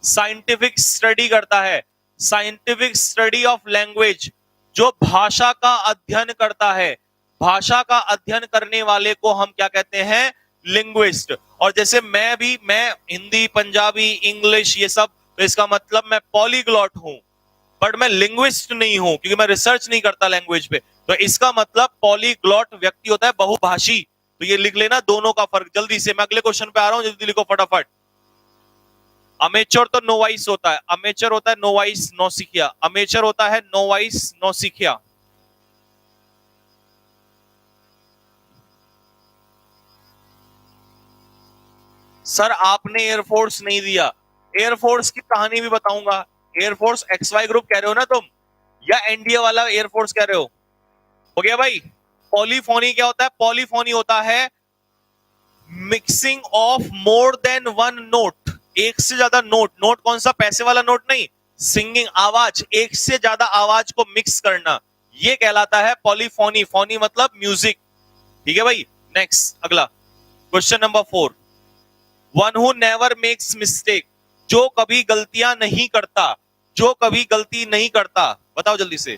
[SPEAKER 1] साइंटिफिक स्टडी करता है। साइंटिफिक स्टडी ऑफ लैंग्वेज, जो भाषा का अध्ययन करता है। भाषा का अध्ययन करने वाले को हम क्या कहते हैं? लिंग्विस्ट। और जैसे मैं हिंदी, पंजाबी, इंग्लिश ये सब, तो इसका मतलब मैं पॉलीग्लॉट हूं, बट मैं लिंग्विस्ट नहीं हूं क्योंकि मैं रिसर्च नहीं करता लैंग्वेज पे। तो इसका मतलब पॉलीग्लॉट व्यक्ति होता है बहुभाषी। तो ये लिख लेना दोनों का फर्क। जल्दी से मैं अगले क्वेश्चन पे आ रहा हूं, जल्दी लिखो फटाफट। अमेचर तो नोवाइस होता है। अमेचर होता है नोवाइस नौसिखिया। अमेचर होता है नोवाइस नौसिखिया। सर आपने एयरफोर्स नहीं दिया। एयरफोर्स की कहानी भी बताऊंगा। एयरफोर्स XY ग्रुप कह रहे हो ना तुम, या एनडीए वाला एयरफोर्स कह रहे हो गया भाई? पॉलीफोनी क्या होता है? पॉलीफोनी होता है mixing of more than one note. एक से ज्यादा नोट। नोट कौन सा? पैसे वाला नोट नहीं, सिंगिंग, आवाज। एक से ज्यादा आवाज को मिक्स करना, ये कहलाता है पॉलीफोनी। फोनी मतलब म्यूजिक। ठीक है भाई, नेक्स्ट अगला question number 4। One who never makes mistake, जो कभी गलतियां नहीं करता। जो कभी गलती नहीं करता, बताओ जल्दी से।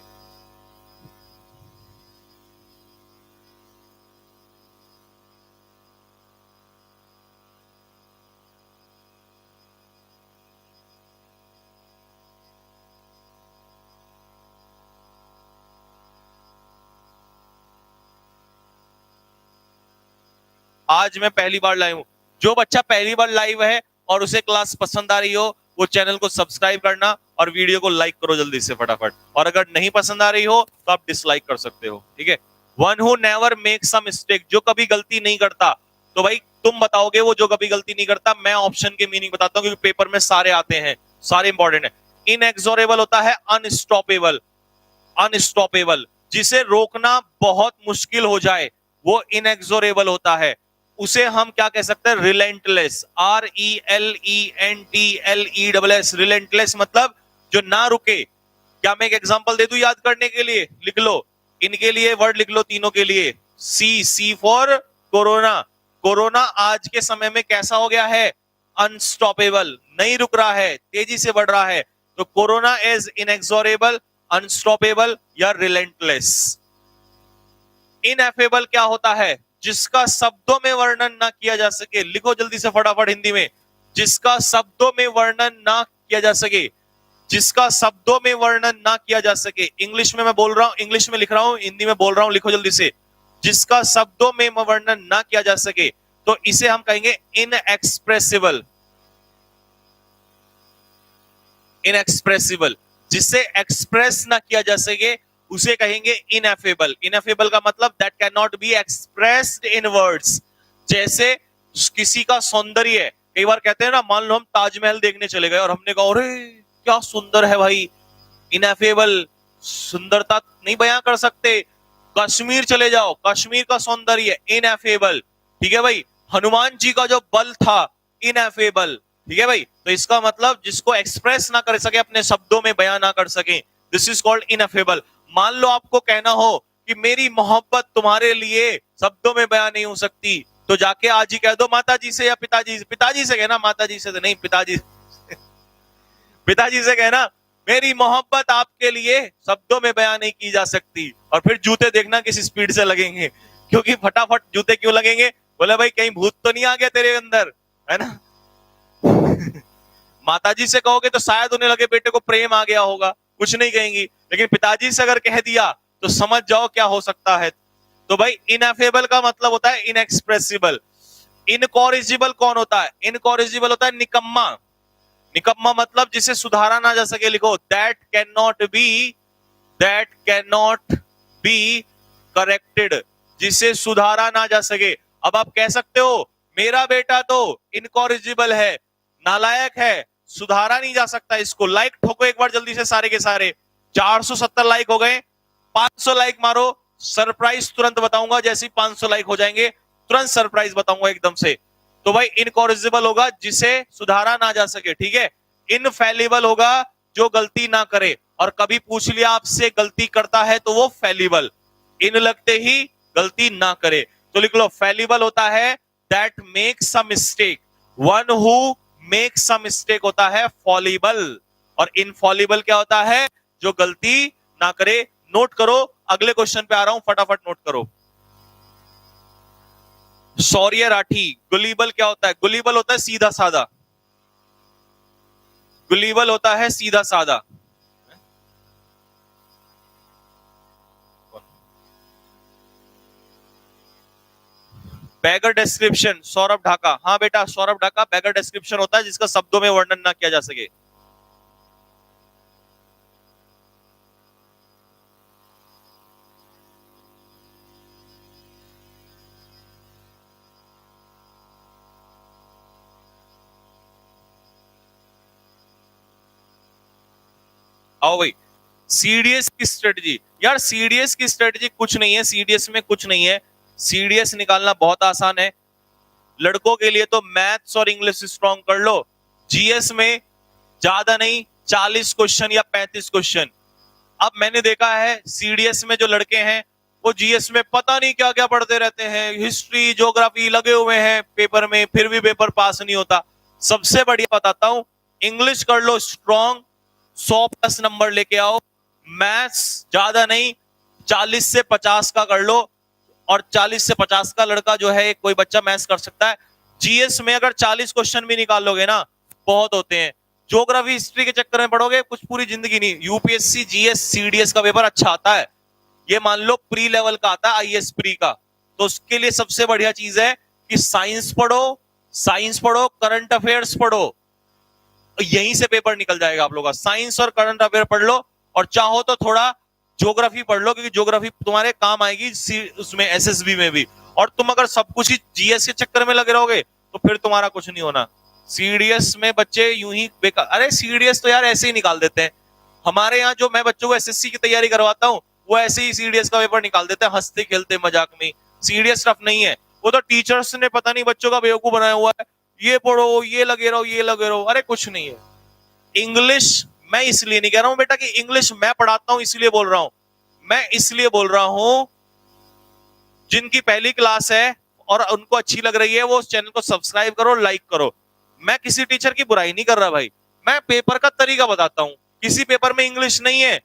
[SPEAKER 1] आज मैं पहली बार लाइव हूं। जो बच्चा पहली बार लाइव है और उसे क्लास पसंद आ रही हो, वो चैनल को सब्सक्राइब करना और वीडियो को लाइक करो जल्दी से फटाफट। और अगर नहीं पसंद आ रही हो तो आप डिसलाइक कर सकते हो, ठीक है। One who never makes a mistake, जो कभी गलती नहीं करता। तो भाई तुम बताओगे वो जो कभी गलती नहीं करता। मैं ऑप्शन की मीनिंग बताता हूँ क्योंकि पेपर में सारे आते हैं, सारे इंपॉर्टेंट है। इनएक्सोरेबल होता है अनस्टॉपेबल। अनस्टॉपेबल, जिसे रोकना बहुत मुश्किल हो जाए, वो इनएक्सोरेबल होता है। उसे हम क्या कह सकते हैं? रिलेंटलेस। RELENTLESS, रिलेंटलेस मतलब जो ना रुके। क्या मैं एक एग्जांपल दे दूं याद करने के लिए? लिख लो, इनके लिए वर्ड लिख लो, तीनों के लिए। सी फॉर कोरोना। कोरोना आज के समय में कैसा हो गया है? अनस्टॉपेबल, नहीं रुक रहा है, तेजी से बढ़ रहा है। तो कोरोना इज इनएक्सोरेबल, अनस्टॉपेबल या रिलेंटलेस। इनएफेबल क्या होता है? जिसका शब्दों में वर्णन ना किया जा सके। लिखो जल्दी से फटाफट हिंदी में। जिसका शब्दों में वर्णन ना किया जा सके। जिसका शब्दों में वर्णन ना किया जा सके। इंग्लिश में मैं बोल रहा हूं, इंग्लिश में लिख रहा हूं, हिंदी में बोल रहा हूं, लिखो जल्दी से। जिसका शब्दों में वर्णन ना किया जा सके, तो इसे हम कहेंगे इनएक्सप्रेसिबल। इनएक्सप्रेसिबल, जिसे एक्सप्रेस ना किया जा सके उसे कहेंगे इनएफेबल। इनएफेबल का मतलब that can not be expressed in words. जैसे किसी का सौंदर्य, कई बार कहते हैं ना, मान लो हम ताजमहल देखने चले गए और हमने कहा अरे क्या सुंदर है भाई। इनएफेबल, सुंदरता नहीं बयां कर सकते। कश्मीर चले जाओ, कश्मीर का सौंदर्य इनएफेबल। ठीक है भाई। हनुमान जी का जो बल था, इनएफेबल। ठीक है भाई। तो इसका मतलब जिसको एक्सप्रेस ना कर सके, अपने शब्दों में बयां ना कर सके, दिस इज कॉल्ड इनएफेबल। मान लो आपको कहना हो कि मेरी मोहब्बत तुम्हारे लिए शब्दों में बयां नहीं हो सकती, तो जाके आज ही कह दो माता जी से या पिताजी से। पिताजी से कहना, माता जी से तो नहीं, पिताजी पिताजी से कहना मेरी मोहब्बत आपके लिए शब्दों में बयां नहीं की जा सकती। और फिर जूते देखना किस स्पीड से लगेंगे, क्योंकि फटाफट जूते क्यों लगेंगे? बोले भाई कहीं भूत तो नहीं आ गया तेरे अंदर, है ना। माताजी से कहोगे तो शायद उन्हें लगे बेटे को प्रेम आ गया होगा, कुछ नहीं कहेंगी। लेकिन पिताजी से अगर कह दिया तो समझ जाओ क्या हो सकता है। तो भाई इनएफेबल का मतलब होता है इनएक्सप्रेसिबल। इनकॉरिजिबल कौन होता है? इनकॉरिजिबल होता है निकम्मा। निकम्मा मतलब जिसे सुधारा ना जा सके, लिखो that can not be corrected, जिसे सुधारा ना जा सके। अब आप कह सकते हो मेरा बेटा तो इनकॉरिजिबल है, नालायक है, सुधारा नहीं जा सकता इसको। लाइक ठोको एक बार जल्दी से सारे के सारे। 470 लाइक हो गए, 500 लाइक मारो, सरप्राइज तुरंत बताऊंगा। जैसे 500 लाइक हो जाएंगे तुरंत सरप्राइज बताऊंगा एकदम से। तो भाई इनकॉरिजिबल होगा जिसे सुधारा ना जा सके, ठीक है। इनफेलिबल होगा जो गलती ना करे, और कभी पूछ लिया आपसे गलती करता है तो वो फेलिबल, इन लगते ही गलती ना करे। तो लिख लो फेलिबल होता है that makes a mistake, one who makes a mistake होता है फॉलिबल, और इनफॉलिबल क्या होता है? जो गलती ना करे। नोट करो, अगले क्वेश्चन पे आ रहा हूं, फटाफट नोट करो। सौर्य राठी, गुलीबल क्या होता है? गुलीबल होता है सीधा साधा, गुलीबल होता है सीधा साधा। बैगर डिस्क्रिप्शन, सौरभ ढाका। हाँ बेटा सौरभ ढाका, बैगर डिस्क्रिप्शन होता है जिसका शब्दों में वर्णन ना किया जा सके। आओ भाई, सीडीएस की स्ट्रेटजी। यार सीडीएस की स्ट्रेटजी कुछ नहीं है, सीडीएस में कुछ नहीं है। सीडीएस निकालना बहुत आसान है। लड़कों के लिए तो मैथ्स और इंग्लिश स्ट्रॉन्ग कर लो। जीएस में ज्यादा नहीं 40 क्वेश्चन या 35 क्वेश्चन। अब मैंने देखा है सीडीएस में जो लड़के हैं वो जीएस में पता नहीं क्या क्या पढ़ते रहते हैं, हिस्ट्री ज्योग्राफी लगे हुए हैं पेपर में, फिर भी पेपर पास नहीं होता। सबसे बढ़िया बताता हूं, इंग्लिश कर लो स्ट्रॉन्ग, 100+ नंबर लेके आओ। मैथ्स ज्यादा नहीं 40 से 50 का कर लो, और 40 से 50 का लड़का जो है कोई बच्चा मैथ्स कर सकता है। जीएस में अगर 40 क्वेश्चन भी निकाल लोगे ना बहुत होते हैं। ज्योग्राफी हिस्ट्री के चक्कर में पढ़ोगे कुछ पूरी जिंदगी नहीं। यूपीएससी जीएस सीडीएस का पेपर अच्छा आता है, ये मान लो प्री लेवल का आता है, आईएएस प्री का। तो उसके लिए सबसे बढ़िया चीज है कि साइंस पढ़ो, साइंस पढ़ो, करंट अफेयर्स पढ़ो, यहीं से पेपर निकल जाएगा आप लोगों का। साइंस और करंट अफेयर पढ़ लो, और चाहो तो थोड़ा ज्योग्राफी पढ़ लो, क्योंकि ज्योग्राफी तुम्हारे काम आएगी उसमें एसएसबी में भी। और तुम अगर सब कुछ ही जीएस के चक्कर में लगे रहोगे तो फिर तुम्हारा कुछ नहीं होना। सीडीएस में बच्चे यूं ही बेकार, अरे सीडीएस तो यार ऐसे ही निकाल देते हैं। हमारे यहाँ जो मैं बच्चों को एसएससी की तैयारी करवाता हूँ वो ऐसे ही सीडीएस का पेपर निकाल देते हैं, हंसते खेलते मजाक में। सीडीएस टफ नहीं है, वो तो टीचर्स ने पता नहीं बच्चों का बेवकूफ बनाया हुआ है, ये पढ़ो ये लगे रहो ये लगे रहो। अरे कुछ नहीं है। इंग्लिश मैं इसलिए नहीं कह रहा हूं बेटा कि इंग्लिश मैं पढ़ाता हूं इसलिए बोल रहा हूं, मैं इसलिए बोल रहा हूं जिनकी पहली क्लास है और उनको अच्छी लग रही है वो उस चैनल को सब्सक्राइब करो, लाइक करो। मैं किसी टीचर की बुराई नहीं कर रहा भाई, मैं पेपर का तरीका बताता हूं। किसी पेपर में इंग्लिश नहीं है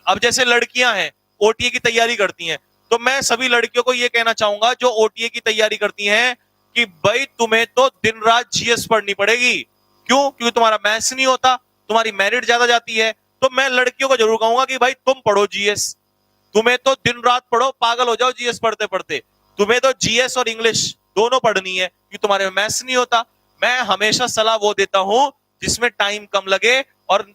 [SPEAKER 1] अब जैसे लड़कियां हैं ओटीए की तैयारी करती हैं, तो मैं सभी लड़कियों को यह कहना चाहूंगा जो ओटीए की तैयारी करती हैं कि भाई तुम्हें तो दिन रात जीएस पढ़नी पड़ेगी। क्यों? क्योंकि तुम्हारा मैथ्स नहीं होता, तुम्हारी मेरिट ज्यादा जाती है। तो मैं लड़कियों को जरूर कहूंगा कि भाई तुम पढ़ो जीएस, तुम्हें तो दिन रात पढ़ो, पागल हो जाओ जीएस पढ़ते पढ़ते। तुम्हें तो जीएस और इंग्लिश दोनों पढ़नी है क्योंकि तुम्हारे में मैथ्स नहीं होता। मैं हमेशा सलाह वो देता हूं जिसमें टाइम कम लगे और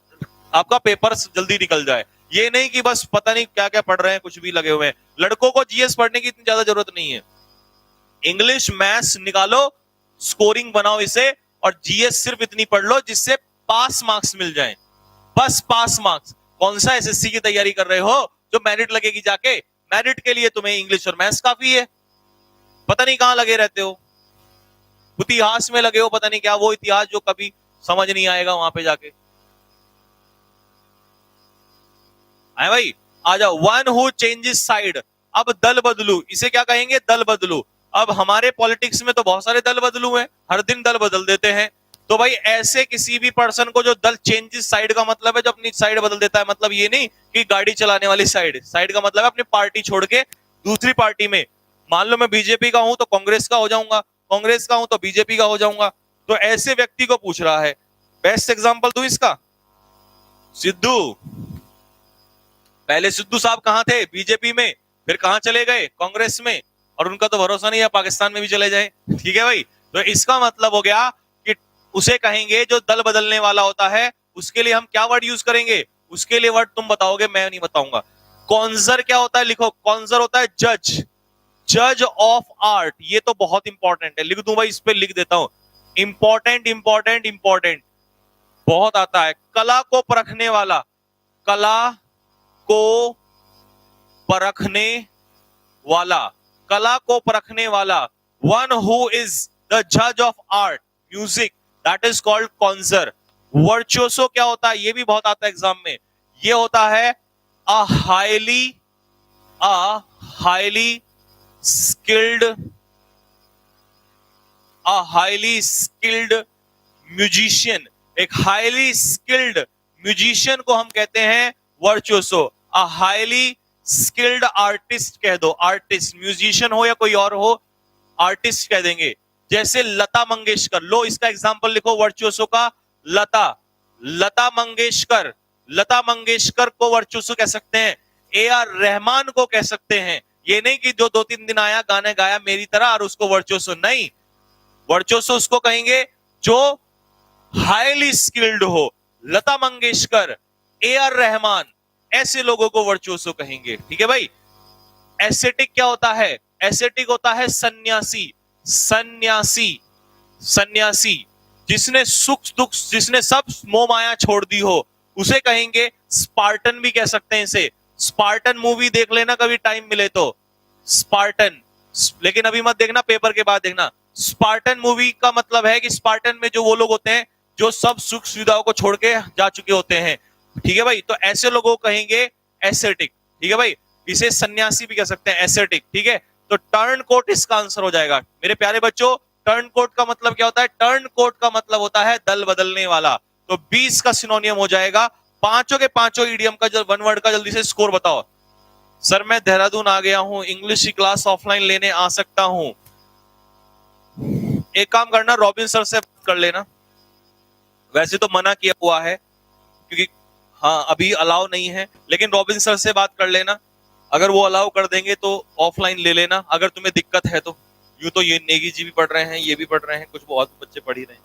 [SPEAKER 1] आपका पेपर जल्दी निकल जाए। ये नहीं कि बस पता नहीं क्या क्या पढ़ रहे हैं, कुछ भी लगे हुए हैं। लड़कों को जीएस पढ़ने की इतनी ज्यादा जरूरत नहीं है। इंग्लिश मैथ्स निकालो, स्कोरिंग बनाओ इसे, और जीएस सिर्फ इतनी पढ़ लो जिससे पास मार्क्स मिल जाएं, बस पास मार्क्स। कौन सा एसएससी की तैयारी कर रहे हो जो मेरिट लगेगी जाके? मेरिट के लिए तुम्हें इंग्लिश और मैथ्स काफी है। पता नहीं कहां लगे रहते हो, इतिहास में लगे हो, पता नहीं क्या वो इतिहास जो कभी समझ नहीं आएगा वहां पे जाके। है भाई, आ जाओ। वन हु चेंजेस साइड, अब दल बदलू, इसे क्या कहेंगे? दल बदलू। अब हमारे पॉलिटिक्स में तो बहुत सारे दल बदलू हैं, हर दिन दल बदल देते हैं। तो भाई ऐसे किसी भी पर्सन को जो दल चेंजेस साइड का मतलब है जो अपनी साइड बदल देता है, मतलब ये नहीं कि गाड़ी चलाने वाली साइड, साइड का मतलब है अपनी पार्टी छोड़ के दूसरी पार्टी में। मान लो मैं बीजेपी का हूं तो कांग्रेस का हो जाऊंगा, कांग्रेस का हूं तो बीजेपी का हो जाऊंगा। तो ऐसे व्यक्ति को पूछ रहा है। बेस्ट एग्जांपल दूं इसका, सिद्धू। पहले सिद्धू साहब कहां थे? बीजेपी में, फिर कहां चले गए? कांग्रेस में। और उनका तो भरोसा नहीं है, पाकिस्तान में भी चले जाए। ठीक है भाई, तो इसका मतलब हो गया कि उसे कहेंगे जो दल बदलने वाला होता है, उसके लिए हम क्या वर्ड यूज करेंगे? उसके लिए वर्ड तुम बताओगे, मैं नहीं बताऊंगा। कॉन्जर क्या होता है? लिखो, कॉन्जर होता है जज, जज ऑफ आर्ट। ये तो बहुत इंपॉर्टेंट है, लिख दूं भाई, इस पे लिख देता हूं, इंपॉर्टेंट इंपॉर्टेंट इंपॉर्टेंट, बहुत आता है। कला को परखने वाला, कला को परखने वाला, कला को परखने वाला, वन हु इज द जज of art music, that is called connoisseur. Virtuoso क्या होता है? ये भी बहुत आता है एग्जाम में। ये होता है a highly skilled, a highly skilled musician. एक हाईली स्किल्ड म्यूजिशियन को हम कहते हैं वर्चुओसो। अ हाईली स्किल्ड आर्टिस्ट कह दो, आर्टिस्ट, म्यूजिशियन हो या कोई और हो, आर्टिस्ट कह देंगे। जैसे लता मंगेशकर, लो इसका एग्जांपल लिखो वर्चुओसो का, लता, लता मंगेशकर, लता मंगेशकर को वर्चुओसो कह सकते हैं। ए आर रहमान को कह सकते हैं। ये नहीं कि जो 2-3 दिन आया, गाने गाया मेरी तरह और उसको वर्चुओसो, नहीं। वर्चुओसो उसको कहेंगे जो हाईली स्किल्ड हो। लता मंगेशकर, ए आर रहमान, ऐसे लोगों को वर्चुओसो कहेंगे। ठीक है भाई। एस्थेटिक क्या होता है? एस्थेटिक होता है सन्यासी, सन्यासी, सन्यासी, जिसने सुख दुख, जिसने सब मोह माया छोड़ दी हो, उसे कहेंगे स्पार्टन भी कह सकते हैं इसे। स्पार्टन मूवी देख लेना कभी टाइम मिले तो, स्पार्टन, लेकिन अभी मत देखना, पेपर के बाद देखना। स्पार्टन मूवी का मतलब है कि स्पार्टन में जो वो लोग होते हैं जो सब सुख सुविधाओं को छोड़ के जा चुके होते हैं। ठीक है भाई, तो ऐसे लोगों को कहेंगे एस्थेटिक। ठीक है भाई, इसे सन्यासी भी कह सकते हैं, एस्थेटिक। ठीक है, तो टर्न कोट इसका आंसर हो जाएगा। मेरे प्यारे बच्चों, टर्न कोट का मतलब क्या होता है? टर्न कोट का मतलब होता है दल बदलने वाला। तो 20 का सिनोनियम हो जाएगा। पांचों के पांचों ईडियम का वन वर्ड का जल्दी से स्कोर बताओ। सर मैं देहरादून आ गया हूं, इंग्लिश की क्लास ऑफलाइन लेने आ सकता हूं? एक काम करना, रॉबिन सर से कर लेना। वैसे तो मना किया हुआ है क्योंकि हाँ अभी अलाउ नहीं है, लेकिन रॉबिन सर से बात कर लेना। अगर वो अलाउ कर देंगे तो ऑफलाइन ले लेना, अगर तुम्हें दिक्कत है तो। यूं तो ये नेगी जी भी पढ़ रहे हैं, ये भी पढ़ रहे हैं, कुछ बहुत बच्चे पढ़ ही रहे हैं।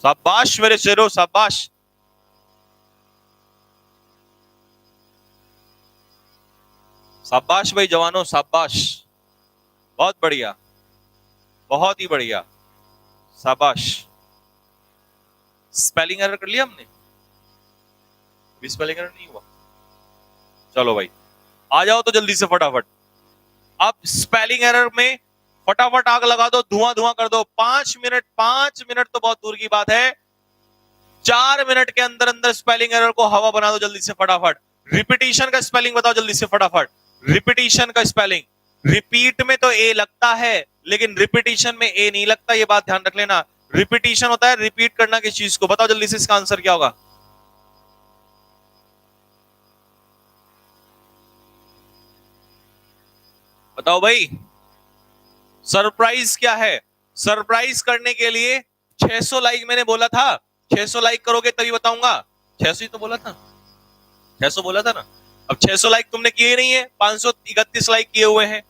[SPEAKER 1] शाबाश मेरे शेरो, शाबाश। शाबाश भाई जवानों, शाबाश, बहुत बढ़िया, बहुत ही बढ़िया, शाबाश। स्पेलिंग एरर कर लिया हमने? स्पेलिंग एरर नहीं हुआ? चलो भाई, आ जाओ तो जल्दी से फटाफट। अब स्पेलिंग एरर में फटाफट आग लगा दो, धुआं धुआं कर दो। 5 मिनट, 5 मिनट तो बहुत दूर की बात है, 4 मिनट के अंदर अंदर स्पेलिंग एरर को हवा बना दो जल्दी से फटाफट। रिपीटिशन का स्पेलिंग बताओ जल्दी से फटाफट। रिपीटिशन का स्पेलिंग, रिपीट में तो ए लगता है लेकिन रिपीटिशन में ए नहीं लगता, ये बात ध्यान रख लेना। रिपीटिशन होता है रिपीट करना किसी चीज को। बताओ जल्दी से इसका आंसर क्या होगा? बताओ भाई, सरप्राइज क्या है? सरप्राइज करने के लिए 600 लाइक मैंने बोला था, 600 लाइक करोगे तभी बताऊंगा। 600 ही तो बोला था, 600 बोला था ना। अब 600 लाइक तुमने किए नहीं है, 531 लाइक किए हुए हैं।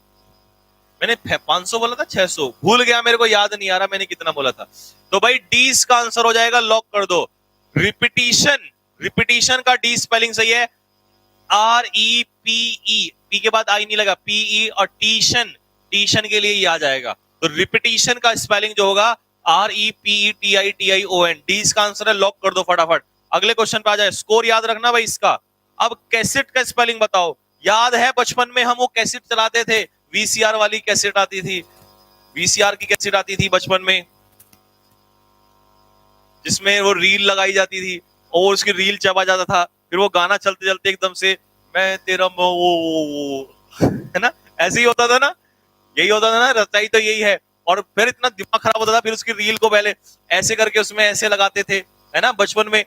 [SPEAKER 1] मैंने 500 बोला था, 600 भूल गया, मेरे को याद नहीं आ रहा मैंने कितना बोला था। तो भाई डी का आंसर हो जाएगा, लॉक कर दो। रिपीटिशन, रिपीटिशन का डी स्पेलिंग सही है, REPE, पी के बाद आई नहीं लगा, PE, और टीशन, टीशन के लिए ये आ जाएगा। तो रिपीटिशन का स्पेलिंग जो होगा REPETITION। डी इसका आंसर है, लॉक कर दो फटाफट। अगले क्वेश्चन पे आ जाए, स्कोर याद रखना भाई इसका। अब कैसेट का स्पेलिंग बताओ। याद है बचपन में हम वो कैसेट चलाते थे, VCR वाली कैसेट आती थी, VCR की कैसेट आती थी बचपन में, जिसमें वो रील लगाई जाती थी और उसकी रील चबा जाता था, फिर वो गाना चलते चलते एकदम से मैं तेरा वो है ना, ऐसे ही होता था ना, यही होता था ना, रचाई तो यही है। और फिर इतना दिमाग खराब होता था, फिर उसकी रील को पहले ऐसे करके उसमें ऐसे लगाते थे, है ना, बचपन में।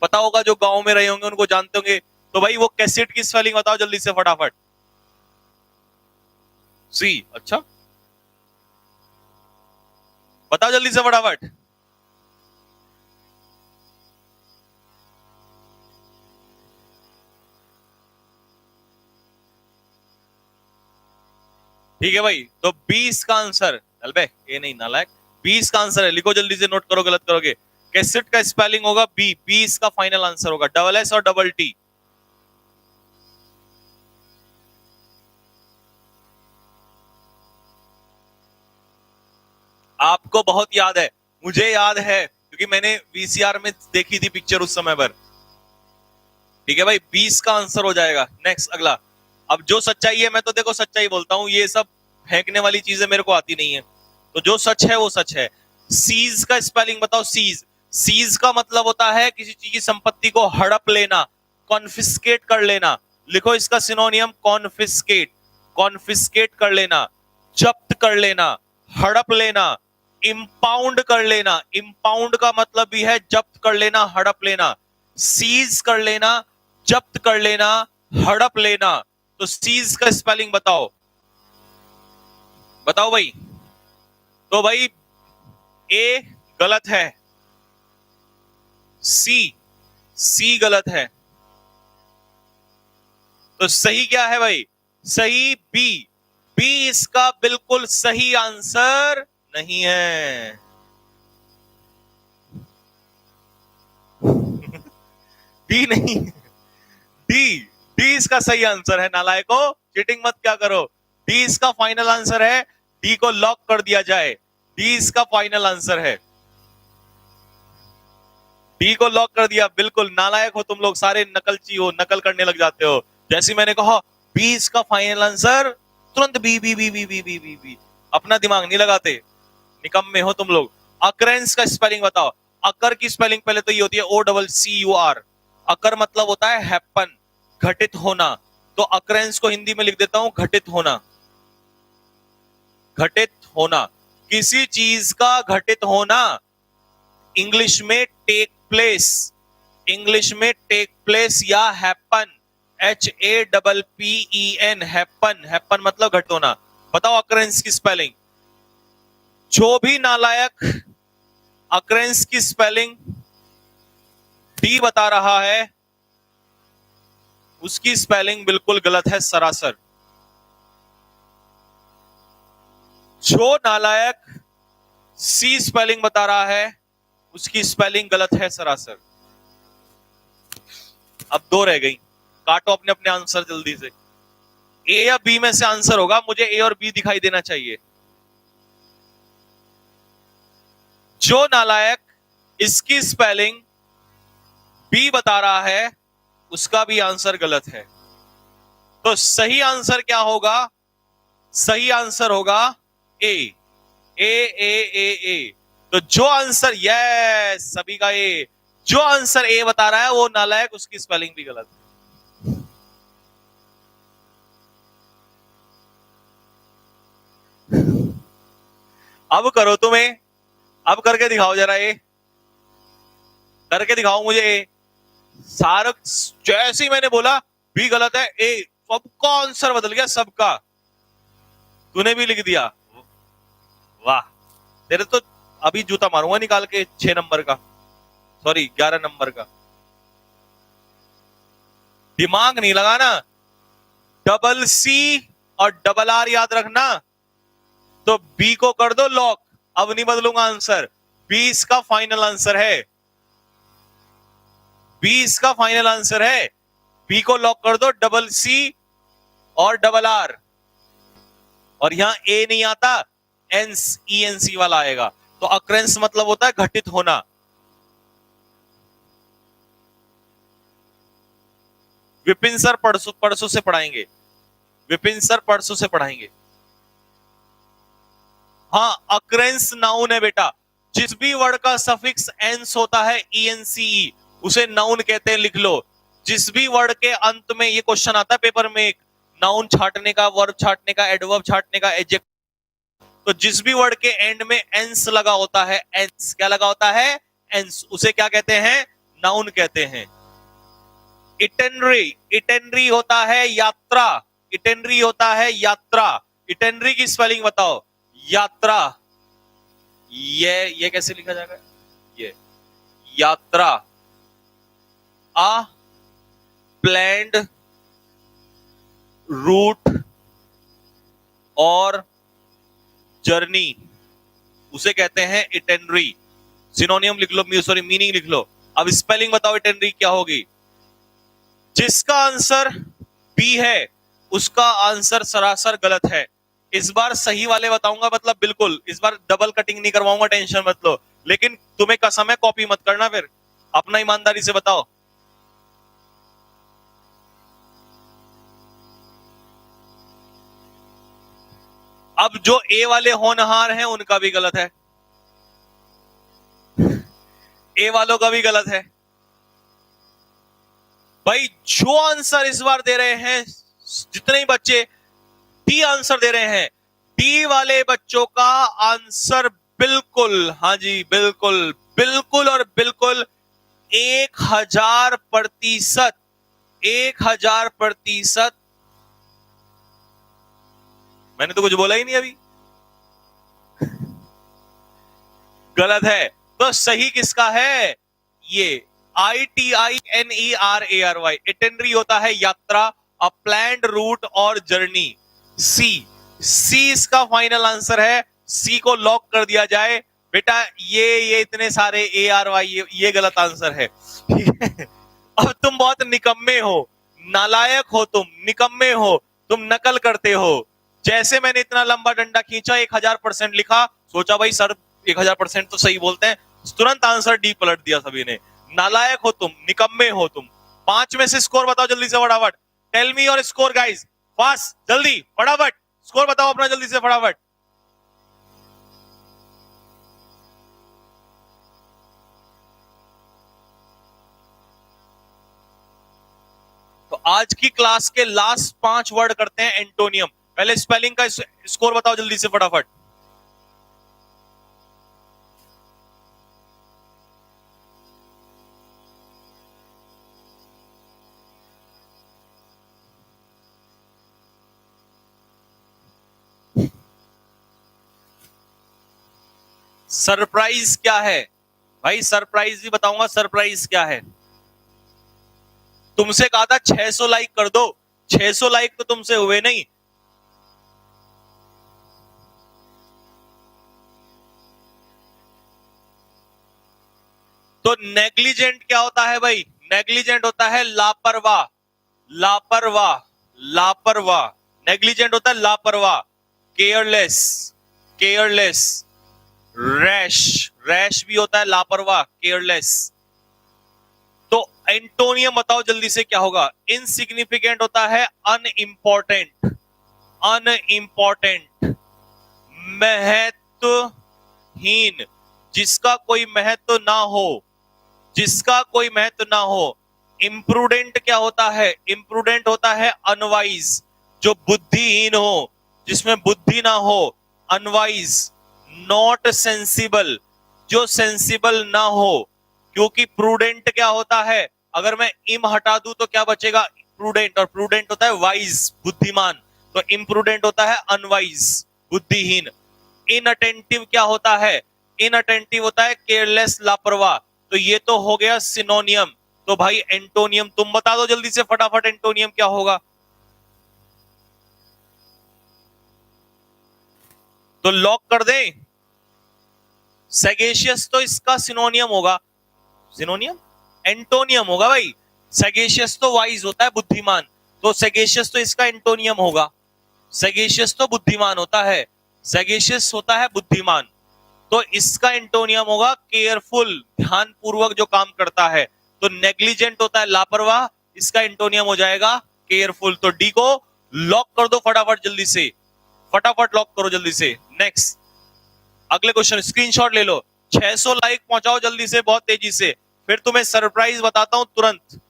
[SPEAKER 1] पता होगा, जो गांव में रहे होंगे उनको जानते होंगे। तो भाई वो कैसेट की स्पेलिंग बताओ जल्दी से फटाफट। सी, अच्छा बताओ जल्दी से फटाफट। ठीक है भाई, तो 20 का आंसर, अलबे ये नहीं नालायक, 20 का आंसर है, लिखो जल्दी से, नोट करो, गलत करोगे। कैसेट का स्पेलिंग होगा बी, 20 का फाइनल आंसर होगा, डबल एस और डबल टी। आपको बहुत याद है, मुझे याद है, क्योंकि मैंने वीसीआर में देखी थी पिक्चर उस समय पर। ठीक है भाई, 20 का आंसर हो जाएगा। नेक्स्ट, अगला। अब जो सच्चाई है, मैं तो देखो सच्चाई बोलता हूं, ये सब फेंकने वाली चीजें मेरे को आती नहीं है, तो जो सच है वो सच है। सीज का स्पेलिंग बताओ, सीज। सीज का मतलब होता है किसी चीज की संपत्ति को हड़प लेना, कॉन्फिस्केट कर लेना। लिखो इसका सिनोनियम, कॉन्फिस्केट। कॉन्फिस्केट कर लेना, जब्त कर लेना, हड़प लेना, इंपाउंड कर लेना। इंपाउंड का मतलब भी है जब्त कर लेना, हड़प लेना। सीज कर लेना, जब्त कर लेना, हड़प लेना। तो सीज का स्पेलिंग बताओ, बताओ भाई। तो भाई ए गलत है, सी, सी गलत है, तो सही क्या है भाई? सही बी। बी इसका बिल्कुल सही आंसर नहीं है। डी नहीं, डी, डी इसका सही आंसर है। नालायको, चीटिंग मत क्या करो। डी इसका फाइनल आंसर है, डी को लॉक कर दिया जाए। डी इसका फाइनल आंसर है, डी को लॉक कर दिया। बिल्कुल नालायक हो तुम लोग, सारे नकलची हो, नकल करने लग जाते हो। जैसे मैंने कहा बी इसका फाइनल आंसर, तुरंत B B B B B B B B. अपना दिमाग नहीं लगाते, निकम्मे हो तुम लोग। अकरेंस का स्पेलिंग बताओ। अकर की स्पेलिंग पहले तो ये होती है O double C U R. Occur मतलब होता है हैपन, घटित होना। तो अकरेंस को हिंदी में लिख देता हूं, घटित होना। घटित होना, किसी चीज का घटित होना। इंग्लिश में टेक प्लेस, इंग्लिश में टेक प्लेस या हैपन, HAPPEN, हैपन। हैपन मतलब घटित होना। बताओ अकरेंस की स्पेलिंग। जो भी नालायक अकरेंस की स्पेलिंग डी बता रहा है, उसकी स्पेलिंग बिल्कुल गलत है सरासर। जो नालायक सी स्पेलिंग बता रहा है, उसकी स्पेलिंग गलत है सरासर। अब दो रह गई, काटो अपने अपने आंसर जल्दी से। ए या बी में से आंसर होगा, मुझे ए और बी दिखाई देना चाहिए। जो नालायक इसकी स्पेलिंग बी बता रहा है, उसका भी आंसर गलत है। तो सही आंसर क्या होगा? सही आंसर होगा ए, ए ए ए ए। तो जो आंसर, यस सभी का ए, जो आंसर ए बता रहा है वो नालायक, उसकी स्पेलिंग भी गलत है। अब करो तुम्हें, अब करके दिखाओ जरा, ए करके दिखाओ मुझे। ए सारा, जैसे ही मैंने बोला बी गलत है, ए सबका आंसर बदल गया, सबका। तूने भी लिख दिया, वाह। तेरे तो अभी जूता मारूंगा निकाल के 6 नंबर का, सॉरी 11 नंबर का। दिमाग नहीं लगाना, डबल सी और डबल आर याद रखना। तो बी को कर दो लॉक, अब नहीं बदलूंगा आंसर। बी इसका फाइनल आंसर है, बी इसका फाइनल आंसर है। बी को लॉक कर दो, डबल सी और डबल आर। और यहां ए नहीं आता, एंस, ENC वाला आएगा। तो अक्रेंस मतलब होता है घटित होना। विपिन सर परसों परसों से पढ़ाएंगे, विपिन सर परसों से पढ़ाएंगे। हाँ, अक्रेंस नाउन है बेटा, जिस भी वर्ड का सफिक्स एंस होता है, ENCE, उसे नाउन कहते हैं, लिख लो। जिस भी वर्ड के अंत में, ये क्वेश्चन आता है पेपर में, एक नाउन छाटने का, वर्ब छाटने का, एडवर्ब छाटने का, एडजेक्टिव। तो जिस भी वर्ड के एंड में एंस लगा होता है, एंस क्या लगा होता है, एंस, उसे क्या कहते हैं, नाउन कहते हैं। इटेनरी, इटेनरी होता है यात्रा, इटेनरी होता है यात्रा। इटेनरी की स्पेलिंग बताओ, यात्रा। ये कैसे लिखा जाएगा, ये यात्रा। आ प्लैंड रूट और जर्नी, उसे कहते हैं इटेनरी। सिनोनियम लिख लो, सॉरी मीनिंग लिख लो। अब स्पेलिंग बताओ इटेनरी क्या होगी। जिसका आंसर बी है उसका आंसर सरासर गलत है। इस बार सही वाले बताऊंगा, मतलब बिल्कुल, इस बार डबल कटिंग नहीं करवाऊंगा, टेंशन मत लो। लेकिन तुम्हें कसम है कॉपी मत करना, फिर अपना ईमानदारी से बताओ। अब जो ए वाले होनहार हैं उनका भी गलत है, ए वालों का भी गलत है। भाई जो आंसर इस बार दे रहे हैं, जितने ही बच्चे डी आंसर दे रहे हैं, डी वाले बच्चों का आंसर बिल्कुल, हाँ जी बिल्कुल बिल्कुल और बिल्कुल 1000%, 1000%। मैंने तो कुछ बोला ही नहीं अभी। गलत है। तो सही किसका है? ये ITINERARY, इटेनरी होता है यात्रा, अ प्लैन्ड रूट और जर्नी। सी इसका फाइनल आंसर है, सी को लॉक कर दिया जाए। बेटा ये इतने सारे ARY, ये गलत आंसर है। अब तुम बहुत निकम्मे हो, नालायक हो, तुम निकम्मे हो, तुम नकल करते हो। जैसे मैंने इतना लंबा डंडा खींचा, 1000% लिखा, सोचा भाई सर 1000% तो सही बोलते हैं, तुरंत आंसर डी पलट दिया सभी ने। नालायक हो तुम, निकम्मे हो तुम। 5 में से स्कोर बताओ जल्दी से फटाफट। Tell me your score guys, fast, जल्दी फटाफट स्कोर बताओ अपना जल्दी से फटाफट। तो आज की क्लास के लास्ट 5 वर्ड करते हैं एंटोनियम। पहले स्पेलिंग का स्कोर बताओ जल्दी से फटाफट। सरप्राइज क्या है भाई? सरप्राइज भी बताऊंगा, सरप्राइज क्या है। तुमसे कहा था 600 लाइक कर दो, 600 लाइक तो तुमसे हुए नहीं। तो नेग्लिजेंट क्या होता है भाई? नेग्लिजेंट होता है लापरवाह, लापरवाह, लापरवाह। नेग्लिजेंट होता है लापरवाह। Careless, careless. रैश, रैश भी होता है लापरवाह, केयरलेस। तो एंटोनियम बताओ जल्दी से क्या होगा? इनसिग्निफिकेंट होता है अनइंपॉर्टेंट, अनइंपॉर्टेंट। महत्वहीन, जिसका कोई महत्व ना हो, जिसका कोई महत्व ना हो। इम्प्रूडेंट क्या होता है? इम्प्रूडेंट होता है अनवाइज, जो बुद्धिहीन हो, जिसमें बुद्धि ना हो, अनवाइज। नॉट सेंसिबल, जो सेंसिबल ना हो, क्योंकि प्रूडेंट क्या होता है? अगर मैं इम हटा दूं तो क्या बचेगा? प्रूडेंट, और प्रूडेंट होता है वाइज, बुद्धिमान। तो इम्प्रूडेंट होता है अनवाइज, बुद्धिहीन। इनअटेंटिव क्या होता है? इनअटेंटिव होता है केयरलेस, लापरवाह। तो ये तो हो गया सिनोनियम। तो भाई एंटोनियम तुम बता दो जल्दी से फटाफट, एंटोनियम क्या होगा? तो लॉक कर दें। सैगेशियस तो इसका सिनोनियम होगा, सिनोनियम, एंटोनियम होगा भाई। सैगेशियस तो वाइज होता है, बुद्धिमान। तो सैगेशियस तो इसका एंटोनियम होगा। सैगेशियस तो बुद्धिमान होता है, सैगेशियस होता है बुद्धिमान। तो इसका एंटोनियम होगा केयरफुल, ध्यानपूर्वक जो काम करता है। तो नेग्लिजेंट होता है लापरवाह, इसका एंटोनियम हो जाएगा केयरफुल। तो डी को लॉक कर दो फटाफट जल्दी से, फटाफट लॉक करो जल्दी से। नेक्स्ट, अगले क्वेश्चन, स्क्रीनशॉट ले लो। 600 लाइक पहुंचाओ जल्दी से, बहुत तेजी से, फिर तुम्हें सरप्राइज बताता हूं तुरंत।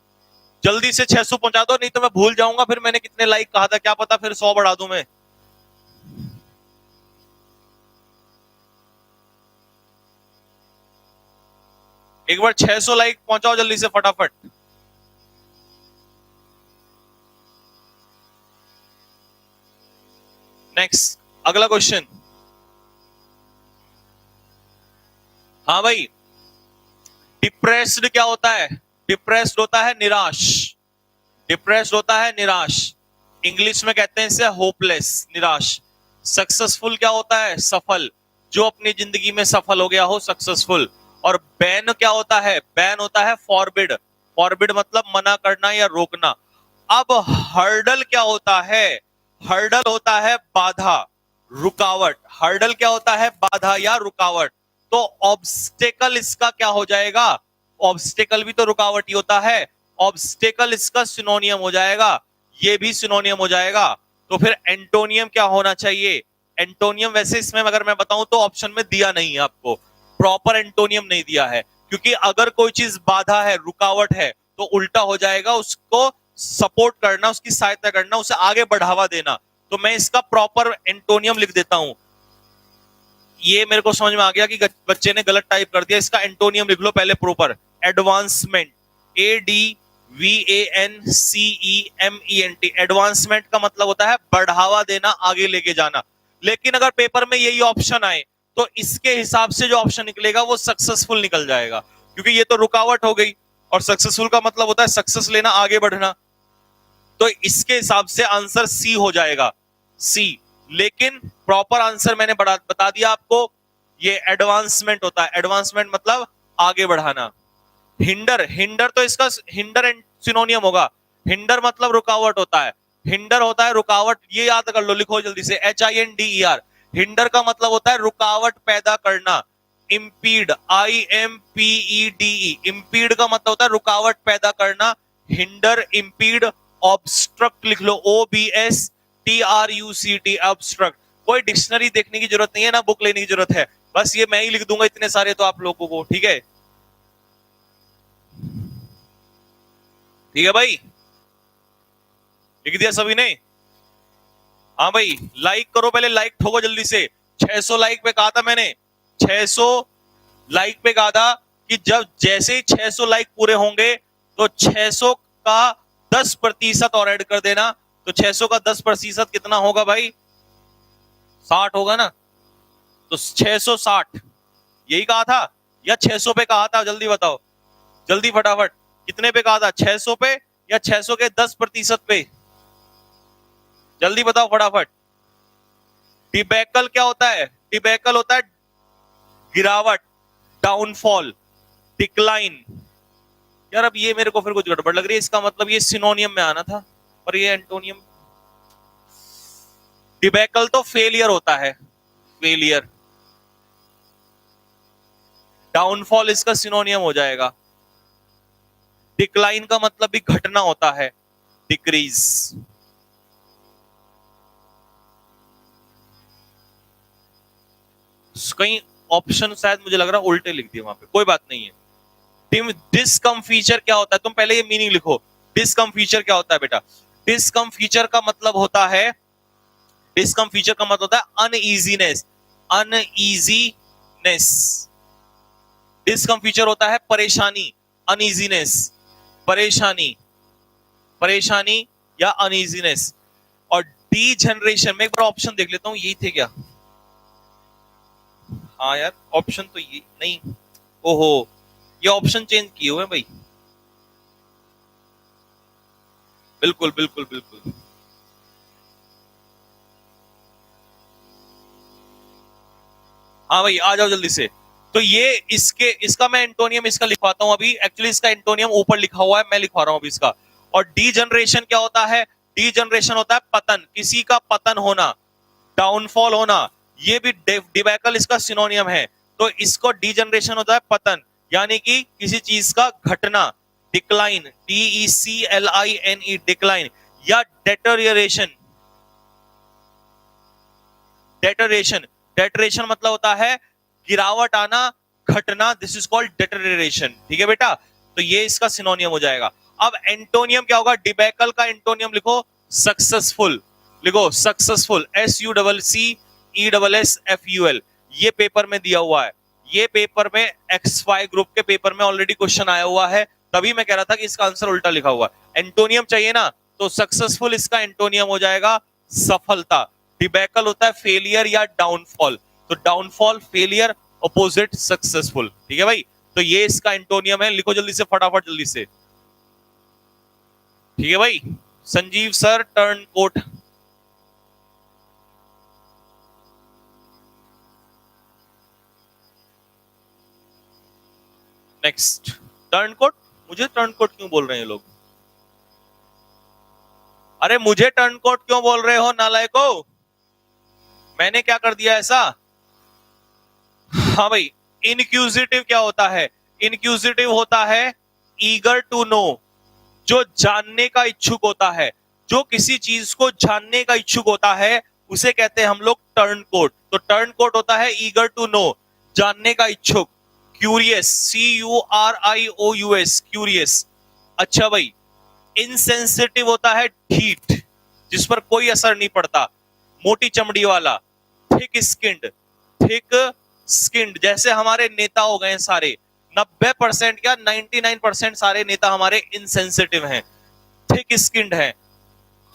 [SPEAKER 1] जल्दी से 600 पहुंचा दो, नहीं तो मैं भूल जाऊंगा फिर मैंने कितने लाइक कहा था, क्या पता फिर 100 बढ़ा दूं मैं। एक बार 600 लाइक पहुंचाओ जल्दी से फटाफट। नेक्स्ट, अगला क्वेश्चन। हाँ भाई, डिप्रेस्ड क्या होता है? डिप्रेस्ड होता है निराश, डिप्रेस्ड होता है निराश। इंग्लिश में कहते हैं इसे होपलेस, निराश। सक्सेसफुल क्या होता है? सफल, जो अपनी जिंदगी में सफल हो गया हो, सक्सेसफुल। और बैन क्या होता है? बैन होता है फॉरबिड। फॉरबिड मतलब मना करना या रोकना। अब हर्डल क्या होता है? हर्डल होता है बाधा, रुकावट। हर्डल क्या होता है? बाधा या रुकावट। तो ऑब्स्टेकल इसका क्या हो जाएगा? ऑब्स्टेकल भी तो रुकावट ही होता है। ऑब्स्टेकल इसका सिनोनियम हो जाएगा, ये भी सिनोनियम हो जाएगा। तो फिर एंटोनियम क्या होना चाहिए? एंटोनियम वैसे इसमें अगर मैं बताऊं तो ऑप्शन में दिया नहीं है आपको, प्रॉपर एंटोनियम नहीं दिया है, क्योंकि अगर कोई चीज बाधा है, रुकावट है, तो उल्टा हो जाएगा, उसको सपोर्ट करना, उसकी सहायता करना, उसे आगे बढ़ावा देना। तो मैं इसका प्रॉपर एंटोनियम लिख देता हूं। ये मेरे को समझ में आ गया कि बच्चे ने गलत टाइप कर दिया, इसका एंटोनियम लिख लो पहले प्रॉपर। Advancement, ADVANCEMENT। एडवांसमेंट का मतलब होता है बढ़ावा देना, आगे लेके जाना। लेकिन अगर पेपर में यही ऑप्शन आए तो इसके हिसाब से जो ऑप्शन निकलेगा वो सक्सेसफुल निकल जाएगा, क्योंकि ये तो रुकावट हो गई और सक्सेसफुल का मतलब होता है सक्सेस लेना, आगे बढ़ना। तो इसके हिसाब से आंसर सी हो जाएगा, सी। लेकिन प्रॉपर आंसर मैंने बता दिया आपको, ये एडवांसमेंट होता है। एडवांसमेंट मतलब आगे बढ़ाना। हिंडर, हिंडर तो इसका हिंडर एंड सिनोनियम होगा। हिंडर मतलब रुकावट होता है, हिंडर होता है रुकावट, ये याद कर लो, लिखो जल्दी से, HINDER। हिंडर का मतलब होता है रुकावट पैदा करना। इम्पीड, IMPEDE, इम्पीड का मतलब होता है रुकावट पैदा करना। Hinder, impede. ऑब्स्ट्रक्ट लिख लो, OBSTRUCT, ऑब्स्ट्रक्ट। कोई डिक्शनरी देखने की जरूरत नहीं है ना, बुक लेने की जरूरत है, बस ये मैं ही लिख दूंगा इतने सारे तो आप लोगों को, ठीक है? ठीक है भाई, लिख दिया सभी ने? हाँ भाई, लाइक करो पहले, लाइक ठोको जल्दी से। 600 लाइक पे कहा था मैंने, 600 लाइक पे कहा था कि जब जैसे ही 600 लाइक पूरे होंगे तो 600 का 10% और ऐड कर देना। तो 600 का 10% कितना होगा भाई? 60 होगा ना? तो 660 यही कहा था या 600 पे कहा था? जल्दी बताओ, जल्दी फटाफट, कितने पे कहा था? 600 पे या 600 के 10% पे? जल्दी बताओ फटाफट। डिबैकल क्या होता है? डिबैकल होता है गिरावट, डाउनफॉल, डिक्लाइन। यार अब ये मेरे को फिर कुछ गड़बड़ लग रही है, इसका मतलब ये सिनोनियम में आना था पर ये एंटोनियम। डिबैकल तो फेलियर होता है, फेलियर। डाउनफॉल इसका सिनोनियम हो जाएगा। डिक्लाइन का मतलब भी घटना होता है, डिक्रीज। कहीं ऑप्शन शायद मुझे लग रहा है उल्टे लिख दिए वहां पे, कोई बात नहीं है। डिस्कम फीचर क्या होता है? तुम पहले ये मीनिंग लिखो, डिस्कम फीचर क्या होता है बेटा? डिस्कम फीचर का मतलब होता है, डिस्कम फीचर का मतलब होता है अनईजीनेस, अनईजीनेस। डिस्कम फीचर होता है परेशानी, अनईजीनेस, परेशानी, परेशानी या अनईजीनेस। और डी जनरेशन में एक बार ऑप्शन देख लेता हूं, यही थे क्या? हाँ यार, ऑप्शन तो ये नहीं, ओहो ये ऑप्शन चेंज किए हुए हैं भाई। बिल्कुल बिल्कुल बिल्कुल, हाँ भाई आ जाओ जल्दी से। तो ये इसका मैं एंटोनियम इसका लिखवाता हूं अभी। एक्चुअली इसका एंटोनियम ऊपर लिखा हुआ है, मैं लिखवा रहा हूं अभी इसका। और डी जनरेशन क्या होता है? डी जनरेशन होता है पतन, किसी का पतन होना, डाउनफॉल होना। ये भी डिबैकल इसका सिनोनियम है। तो इसको डी जनरेशन होता है पतन, यानी कि किसी चीज का घटना। Decline, DECLINE, decline. या डेटोरियरेशन, डेटोरेशन, डेटोरेशन मतलब होता है गिरावट आना, घटना। दिस इज कॉल्ड डेटोरेशन, ठीक है बेटा? तो ये इसका सिनोनियम हो जाएगा। अब एंटोनियम क्या होगा? डिबैकल का एंटोनियम लिखो सक्सेसफुल, लिखो सक्सेसफुल, SUCCESSFUL। ये पेपर में दिया हुआ है, ये पेपर में XY ग्रुप के पेपर में ऑलरेडी क्वेश्चन आया हुआ है, तभी मैं कह रहा था कि इसका आंसर उल्टा लिखा हुआ है। एंटोनियम चाहिए ना, तो सक्सेसफुल इसका एंटोनियम हो जाएगा सफलता। डिबैकल होता है फेलियर या डाउनफॉल, तो डाउनफॉल, फेलियर, अपोजिट सक्सेसफुल, ठीक है भाई? तो ये इसका एंटोनियम है, लिखो जल्दी से फटाफट, जल्दी से, ठीक है भाई? Sanjeev sir turncoat, next, turncoat. मुझे टर्न कोट क्यों बोल रहे हैं लोग? अरे मुझे टर्न कोट क्यों बोल रहे हो नालायको? मैंने क्या कर दिया ऐसा? हाँ भाई, इनक्यूजिटिव क्या होता है? इनक्यूजिटिव होता है ईगर टू नो, जो जानने का इच्छुक होता है, जो किसी चीज को जानने का इच्छुक होता है, उसे कहते हैं हम लोग टर्न कोट। तो टर्न कोट होता है ईगर टू नो, जानने का इच्छुक। Curious, CURIOUS, curious. अच्छा भाई, इनसेंसिटिव होता है ढीठ, जिस पर कोई असर नहीं पड़ता, मोटी चमड़ी वाला। थिक स्किन्ड, थिक स्किन्ड जैसे हमारे नेता हो गए सारे, 90% क्या 99% सारे नेता हमारे इनसेंसिटिव हैं, थिक स्किन्ड हैं,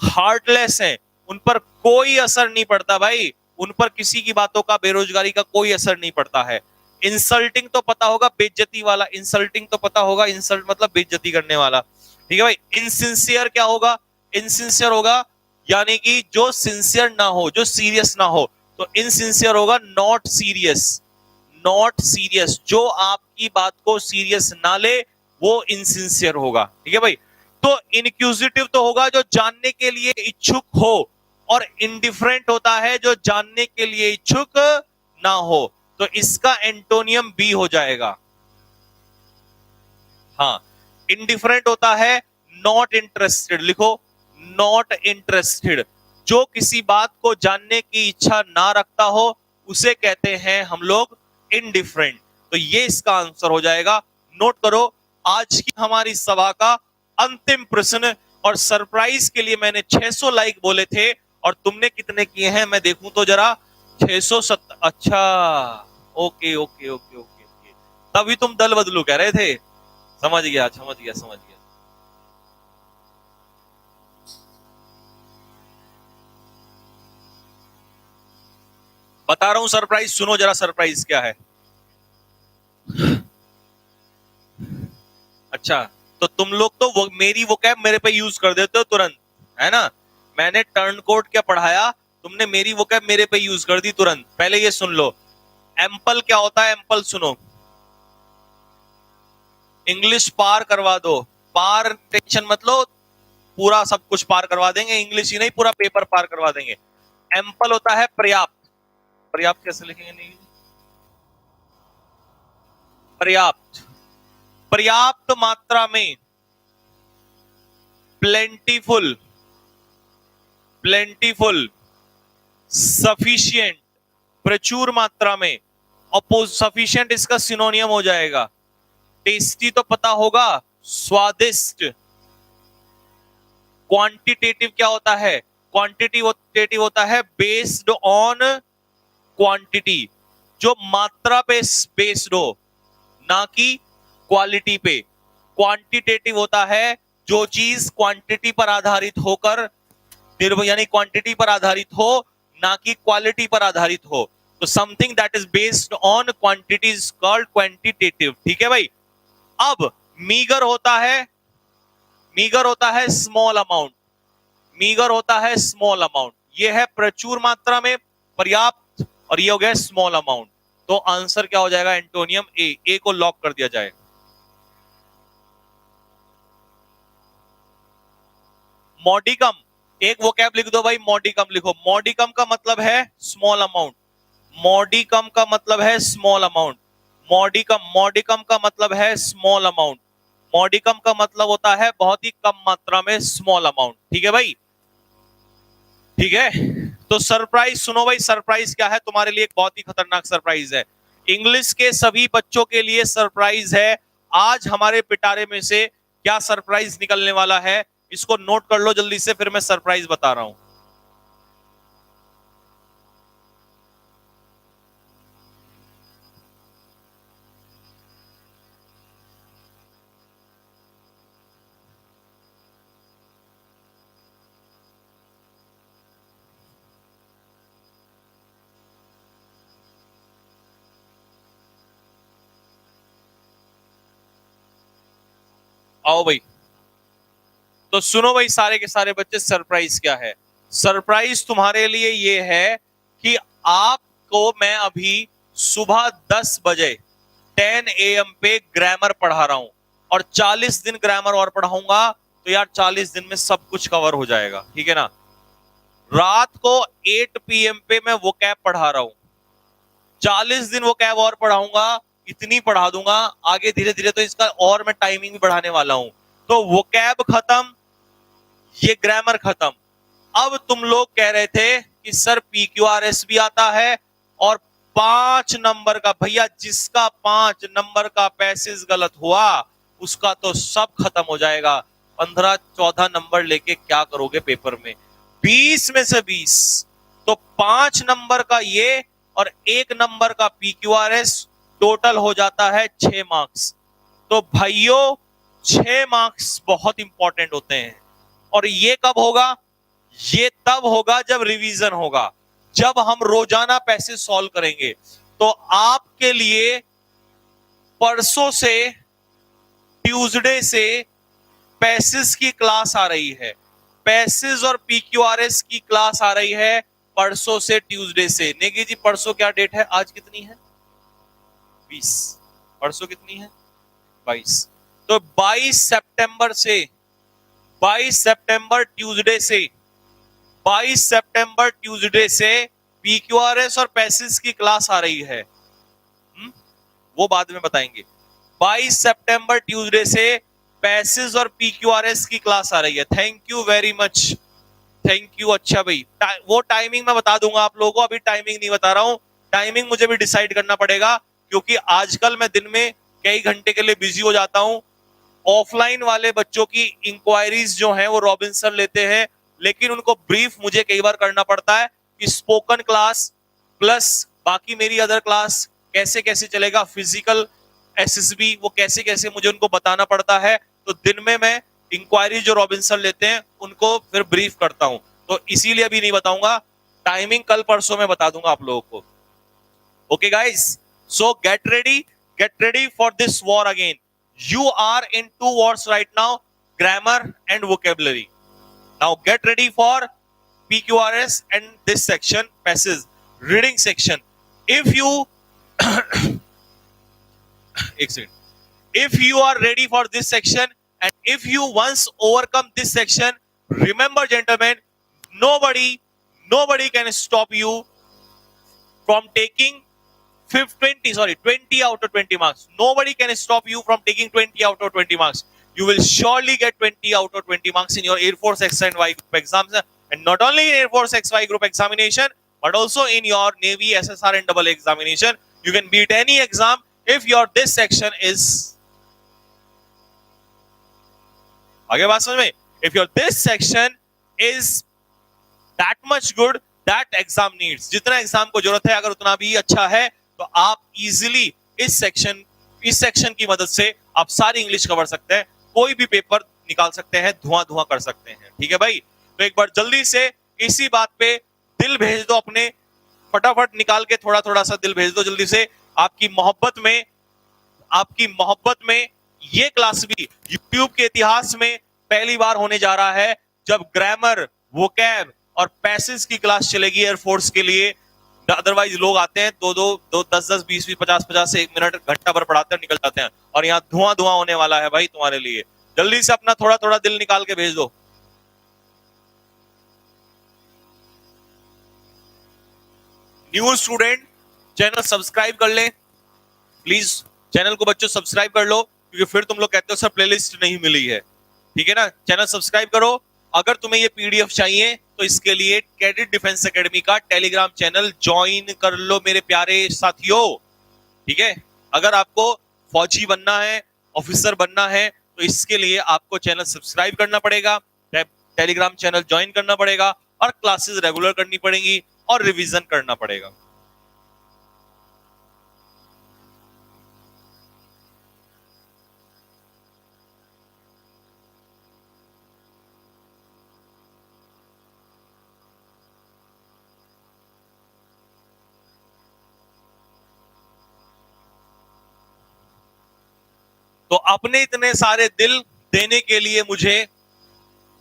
[SPEAKER 1] हार्टलेस हैं, उन पर कोई असर नहीं पड़ता भाई, उन पर किसी की बातों का, बेरोजगारी का कोई असर नहीं पड़ता है। इंसल्टिंग तो पता होगा, बेइज्जती वाला। इंसल्टिंग तो पता होगा, इंसल्ट मतलब बेइज्जती करने वाला, ठीक है भाई। इनसिंसियर क्या होगा? इनसिंसियर होगा यानी कि जो सिंसियर ना हो, जो सीरियस ना हो। तो इनसिंसियर होगा नॉट सीरियस, नॉट सीरियस, जो आपकी बात को सीरियस ना ले वो इनसिंसियर होगा, ठीक है भाई। तो इनक्यूजिटिव तो होगा जो जानने के लिए इच्छुक हो, और इंडिफरेंट होता है जो जानने के लिए इच्छुक ना हो। तो इसका एंटोनियम बी हो जाएगा। हाँ, इंडिफरेंट होता है नॉट इंटरेस्टेड, लिखो नॉट इंटरेस्टेड, जो किसी बात को जानने की इच्छा ना रखता हो उसे कहते हैं हम लोग इनडिफरेंट। तो ये इसका आंसर हो जाएगा। नोट करो, आज की हमारी सभा का अंतिम प्रश्न, और सरप्राइज के लिए मैंने 600 लाइक बोले थे, और तुमने कितने किए हैं मैं देखूं तो जरा। 670। अच्छा, okay okay okay okay okay, तभी तुम दल बदलू कह रहे थे। समझ गया समझ गया समझ गया। बता रहा हूं सरप्राइज, सुनो जरा सरप्राइज क्या है। अच्छा, तो तुम लोग तो मेरी वोकैब मेरे पे यूज कर देते हो तुरंत, है ना? मैंने टर्न कोड क्या पढ़ाया, तुमने मेरी वोकैब मेरे पे यूज कर दी तुरंत। पहले ये सुन लो, एम्पल क्या होता है? एम्पल सुनो, इंग्लिश पार करवा दो। पार टेंशन मत लो, पूरा सब कुछ पार करवा देंगे, इंग्लिश ही नहीं पूरा पेपर पार करवा देंगे। एम्पल होता है पर्याप्त। पर्याप्त कैसे लिखेंगे? नहीं, पर्याप्त, पर्याप्त मात्रा में, प्लेंटीफुल, प्लेंटीफुल, सफिशिएंट, प्रचुर मात्रा में। अपोज सफिशिएंट इसका सिनोनियम हो जाएगा। टेस्टी तो पता होगा, स्वादिष्ट। क्वांटिटेटिव क्या होता है? क्वांटिटेटिव होता है बेस्ड ऑन क्वांटिटी, जो मात्रा पे बेस्ड हो, ना कि क्वालिटी पे। क्वांटिटेटिव होता है जो चीज क्वांटिटी पर आधारित होकर, यानी क्वांटिटी पर आधारित हो, ना कि क्वालिटी पर आधारित हो। तो something that is based on quantity is called quantitative, ठीक है भाई। अब मीगर होता है, मीगर होता है स्मॉल अमाउंट, मीगर होता है स्मॉल अमाउंट। ये है प्रचुर मात्रा में, पर्याप्त, और ये हो गया स्मॉल अमाउंट। तो आंसर क्या हो जाएगा? एंटोनियम ए। ए को लॉक कर दिया जाए। मॉडिकम, एक वोकैब लिख दो भाई, मॉडिकम लिखो। मॉडिकम का मतलब है स्मॉल अमाउंट, मॉडिकम का मतलब है स्मॉल अमाउंट। मॉडिकम, मॉडिकम का मतलब है स्मॉल अमाउंट। मॉडिकम का मतलब होता है बहुत ही कम मात्रा में, स्मॉल अमाउंट, ठीक है भाई, ठीक है। तो सरप्राइज सुनो भाई, सरप्राइज क्या है तुम्हारे लिए? एक बहुत ही खतरनाक सरप्राइज है, इंग्लिश के सभी बच्चों के लिए सरप्राइज है। आज हमारे पिटारे में से क्या सरप्राइज निकलने वाला है, इसको नोट कर लो जल्दी से, फिर मैं सरप्राइज बता रहा हूं। आओ भाई, तो सुनो भाई सारे के सारे बच्चे, सरप्राइज क्या है? सरप्राइज तुम्हारे लिए ये है कि आपको मैं अभी सुबह 10 बजे 10 AM पे ग्रामर पढ़ा रहा हूं और 40 दिन ग्रामर और पढ़ाऊंगा तो यार 40 दिन में सब कुछ कवर हो जाएगा, ठीक है ना। रात को 8 PM पे मैं वो कैब पढ़ा रहा हूं, 40 दिन वो कैब और पढ़ाऊंगा, इतनी पढ़ा दूंगा आगे धीरे धीरे, तो इसका और मैं टाइमिंग भी बढ़ाने वाला हूं। तो वो कैब खत्म, ये ग्रामर खत्म। अब तुम लोग कह रहे थे कि सर PQRS भी आता है और 5 नंबर का, भैया जिसका 5 नंबर का पैसेज गलत हुआ उसका तो सब खत्म हो जाएगा। 15-14 नंबर लेके क्या करोगे पेपर में, 20 में से 20, तो 5 नंबर का ये और 1 नंबर का PQRS टोटल हो जाता है 6 मार्क्स। तो भाइयों 6 मार्क्स बहुत इंपॉर्टेंट होते हैं। और ये कब होगा, ये तब होगा जब रिवीजन होगा, जब हम रोजाना पैसे सॉल्व करेंगे। तो आपके लिए परसों से, ट्यूसडे से पैसेज की क्लास आ रही है, पैसेज और PQRS की क्लास आ रही है परसों से, ट्यूसडे से। नेगी जी परसों क्या डेट है, आज कितनी है 20, परसों कितनी है 22, तो 22 सितंबर से, 22 सितंबर ट्यूसडे से, 22 सितंबर ट्यूसडे से PQRS और पैसेज की क्लास आ रही है। वो बाद में बताएंगे। 22 सितंबर ट्यूसडे से पैसेज और PQRS की क्लास आ रही है। Thank you very much, thank you. अच्छा भाई, वो टाइमिंग मैं बता दूंगा आप लोगों को, अभी टाइमिंग नहीं बता रहा हूं। टाइमिंग मुझे भी डिसाइड करना पड़ेगा क्योंकि आजकल मैं दिन में कई घंटे के लिए बिजी हो जाता हूं। ऑफलाइन वाले बच्चों की इंक्वायरीज जो हैं वो रॉबिन सर लेते हैं, लेकिन उनको ब्रीफ मुझे कई बार करना पड़ता है कि स्पोकन क्लास प्लस बाकी मेरी अदर क्लास कैसे कैसे चलेगा, फिजिकल SSB वो कैसे कैसे मुझे उनको बताना पड़ता है। तो दिन में मैं इंक्वायरी जो रॉबिन सर लेते हैं उनको फिर ब्रीफ करता हूं, तो इसीलिए अभी नहीं बताऊंगा, टाइमिंग कल परसों में बता दूंगा आप लोगों को। Okay guys, so get ready for this war again. You are in 2 wars right now, grammar and vocabulary. Now get ready for PQRS and this section, passage, reading section. If you if you are ready for this section and if you once overcome this section, remember gentlemen, nobody can stop you from taking 20 out of 20 marks. Nobody can stop you from taking 20 out of 20 marks. You will surely get 20 out of 20 marks in your Air Force X and Y group exams, and not only in Air Force XY group examination, but also in your Navy SSR and AA examination. You can beat any exam if your this section is, आगे बात समझ में, if your this section is that much good that exam needs, जितना exam को जरूरत है अगर उतना भी अच्छा है तो आप इजीली इस सेक्शन की मदद से आप सारी इंग्लिश कवर सकते हैं, कोई भी पेपर निकाल सकते हैं, धुआं कर सकते हैं। ठीक है भाई, तो एक बार जल्दी से इसी बात पे दिल भेज दो अपने, फटाफट निकाल के थोड़ा थोड़ा सा दिल भेज दो जल्दी से। आपकी मोहब्बत में ये क्लास भी यूट्यूब के इतिहास में पहली बार होने जा रहा है जब ग्रामर, वोकैब और पैसेज की क्लास चलेगी एयरफोर्स के लिए। अदरवाइज लोग आते हैं 2 10 20 50 से 1 मिनट घंटा भर पढ़ाते हैं, निकल जाते हैं, और यहाँ धुआं होने वाला है भाई तुम्हारे लिए। जल्दी से अपना थोड़ा थोड़ा दिल निकाल के भेज दो। न्यू स्टूडेंट चैनल सब्सक्राइब कर ले प्लीज, चैनल को बच्चों सब्सक्राइब कर लो, क्योंकि फिर तुम लोग कहते हो सर प्लेलिस्ट नहीं मिली है। ठीक है ना, चैनल सब्सक्राइब करो। अगर तुम्हें ये PDF चाहिए तो इसके लिए कैडेट डिफेंस एकेडमी का टेलीग्राम चैनल ज्वाइन कर लो मेरे प्यारे साथियों। ठीक है, अगर आपको फौजी बनना है, ऑफिसर बनना है, तो इसके लिए आपको चैनल सब्सक्राइब करना पड़ेगा, टेलीग्राम चैनल ज्वाइन करना पड़ेगा, और क्लासेस रेगुलर करनी पड़ेगी, और रिवीजन करना पड़ेगा। तो अपने इतने सारे दिल देने के लिए मुझे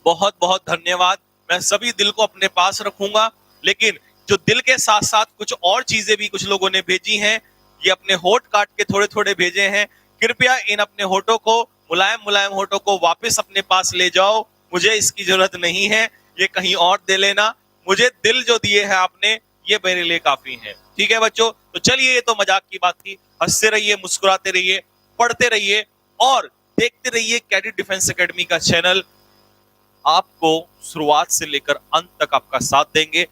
[SPEAKER 1] बहुत बहुत धन्यवाद। मैं सभी दिल को अपने पास रखूंगा, लेकिन जो दिल के साथ साथ कुछ और चीजें भी कुछ लोगों ने भेजी हैं, ये अपने होठ काट के थोड़े थोड़े भेजे हैं। कृपया इन अपने होठों को, मुलायम मुलायम होठों को वापस अपने पास ले जाओ। मुझे इसकी जरूरत नहीं है, ये कहीं और दे लेना। मुझे दिल जो दिए हैं आपने, ये मेरे लिए काफी है। ठीक है बच्चों, तो चलिए, ये तो मजाक की बात थी। हंसते रहिए, मुस्कुराते रहिए, पढ़ते रहिए और देखते रहिए कैडेट डिफेंस एकेडमी का चैनल। आपको शुरुआत से लेकर अंत तक आपका साथ देंगे।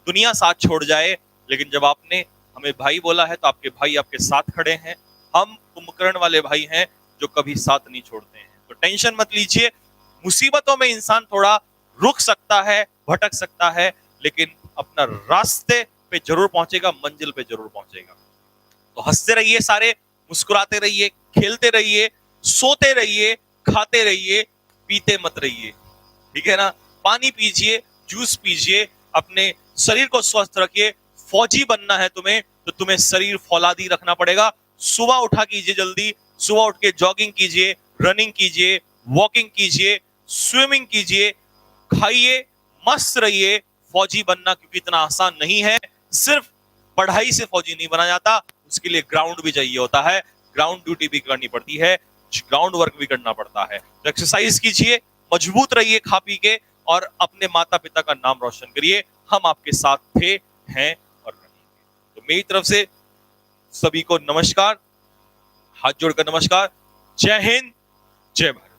[SPEAKER 1] दुनिया साथ छोड़ जाए, लेकिन जब आपने हमें भाई बोला है तो आपके भाई आपके साथ खड़े हैं। हम कुंभकर्ण वाले भाई हैं जो कभी साथ नहीं छोड़ते हैं। तो टेंशन मत लीजिए। मुसीबतों में इंसान थोड़ा रुक सकता है, भटक सकता है, लेकिन अपना रास्ते पे जरूर पहुंचेगा, मंजिल पे जरूर पहुंचेगा। तो हंसते रहिए सारे, मुस्कुराते रहिए, खेलते रहिए, सोते रहिए, खाते रहिए, पीते मत रहिए। ठीक है ना? पानी पीजिए, जूस पीजिए, अपने शरीर को स्वस्थ रखिए। फौजी बनना है तुम्हें, तो तुम्हें शरीर फौलादी रखना पड़ेगा। सुबह उठा कीजिए जल्दी, सुबह उठ के जॉगिंग कीजिए, रनिंग कीजिए, वॉकिंग कीजिए, स्विमिंग कीजिए, खाइए, मस्त रहिए। फौजी बनना क्योंकि इतना आसान नहीं है। सिर्फ पढ़ाई से फौजी नहीं बना जाता, उसके लिए ग्राउंड भी चाहिए होता है, ग्राउंड ड्यूटी भी करनी पड़ती है, ग्राउंड वर्क भी करना पड़ता है। तो एक्सरसाइज कीजिए, मजबूत रहिए खा पी के, और अपने माता पिता का नाम रोशन करिए। हम आपके साथ थे, हैं और रहेंगे। तो मेरी तरफ से सभी को नमस्कार, हाथ जोड़कर नमस्कार। जय हिंद, जय भारत।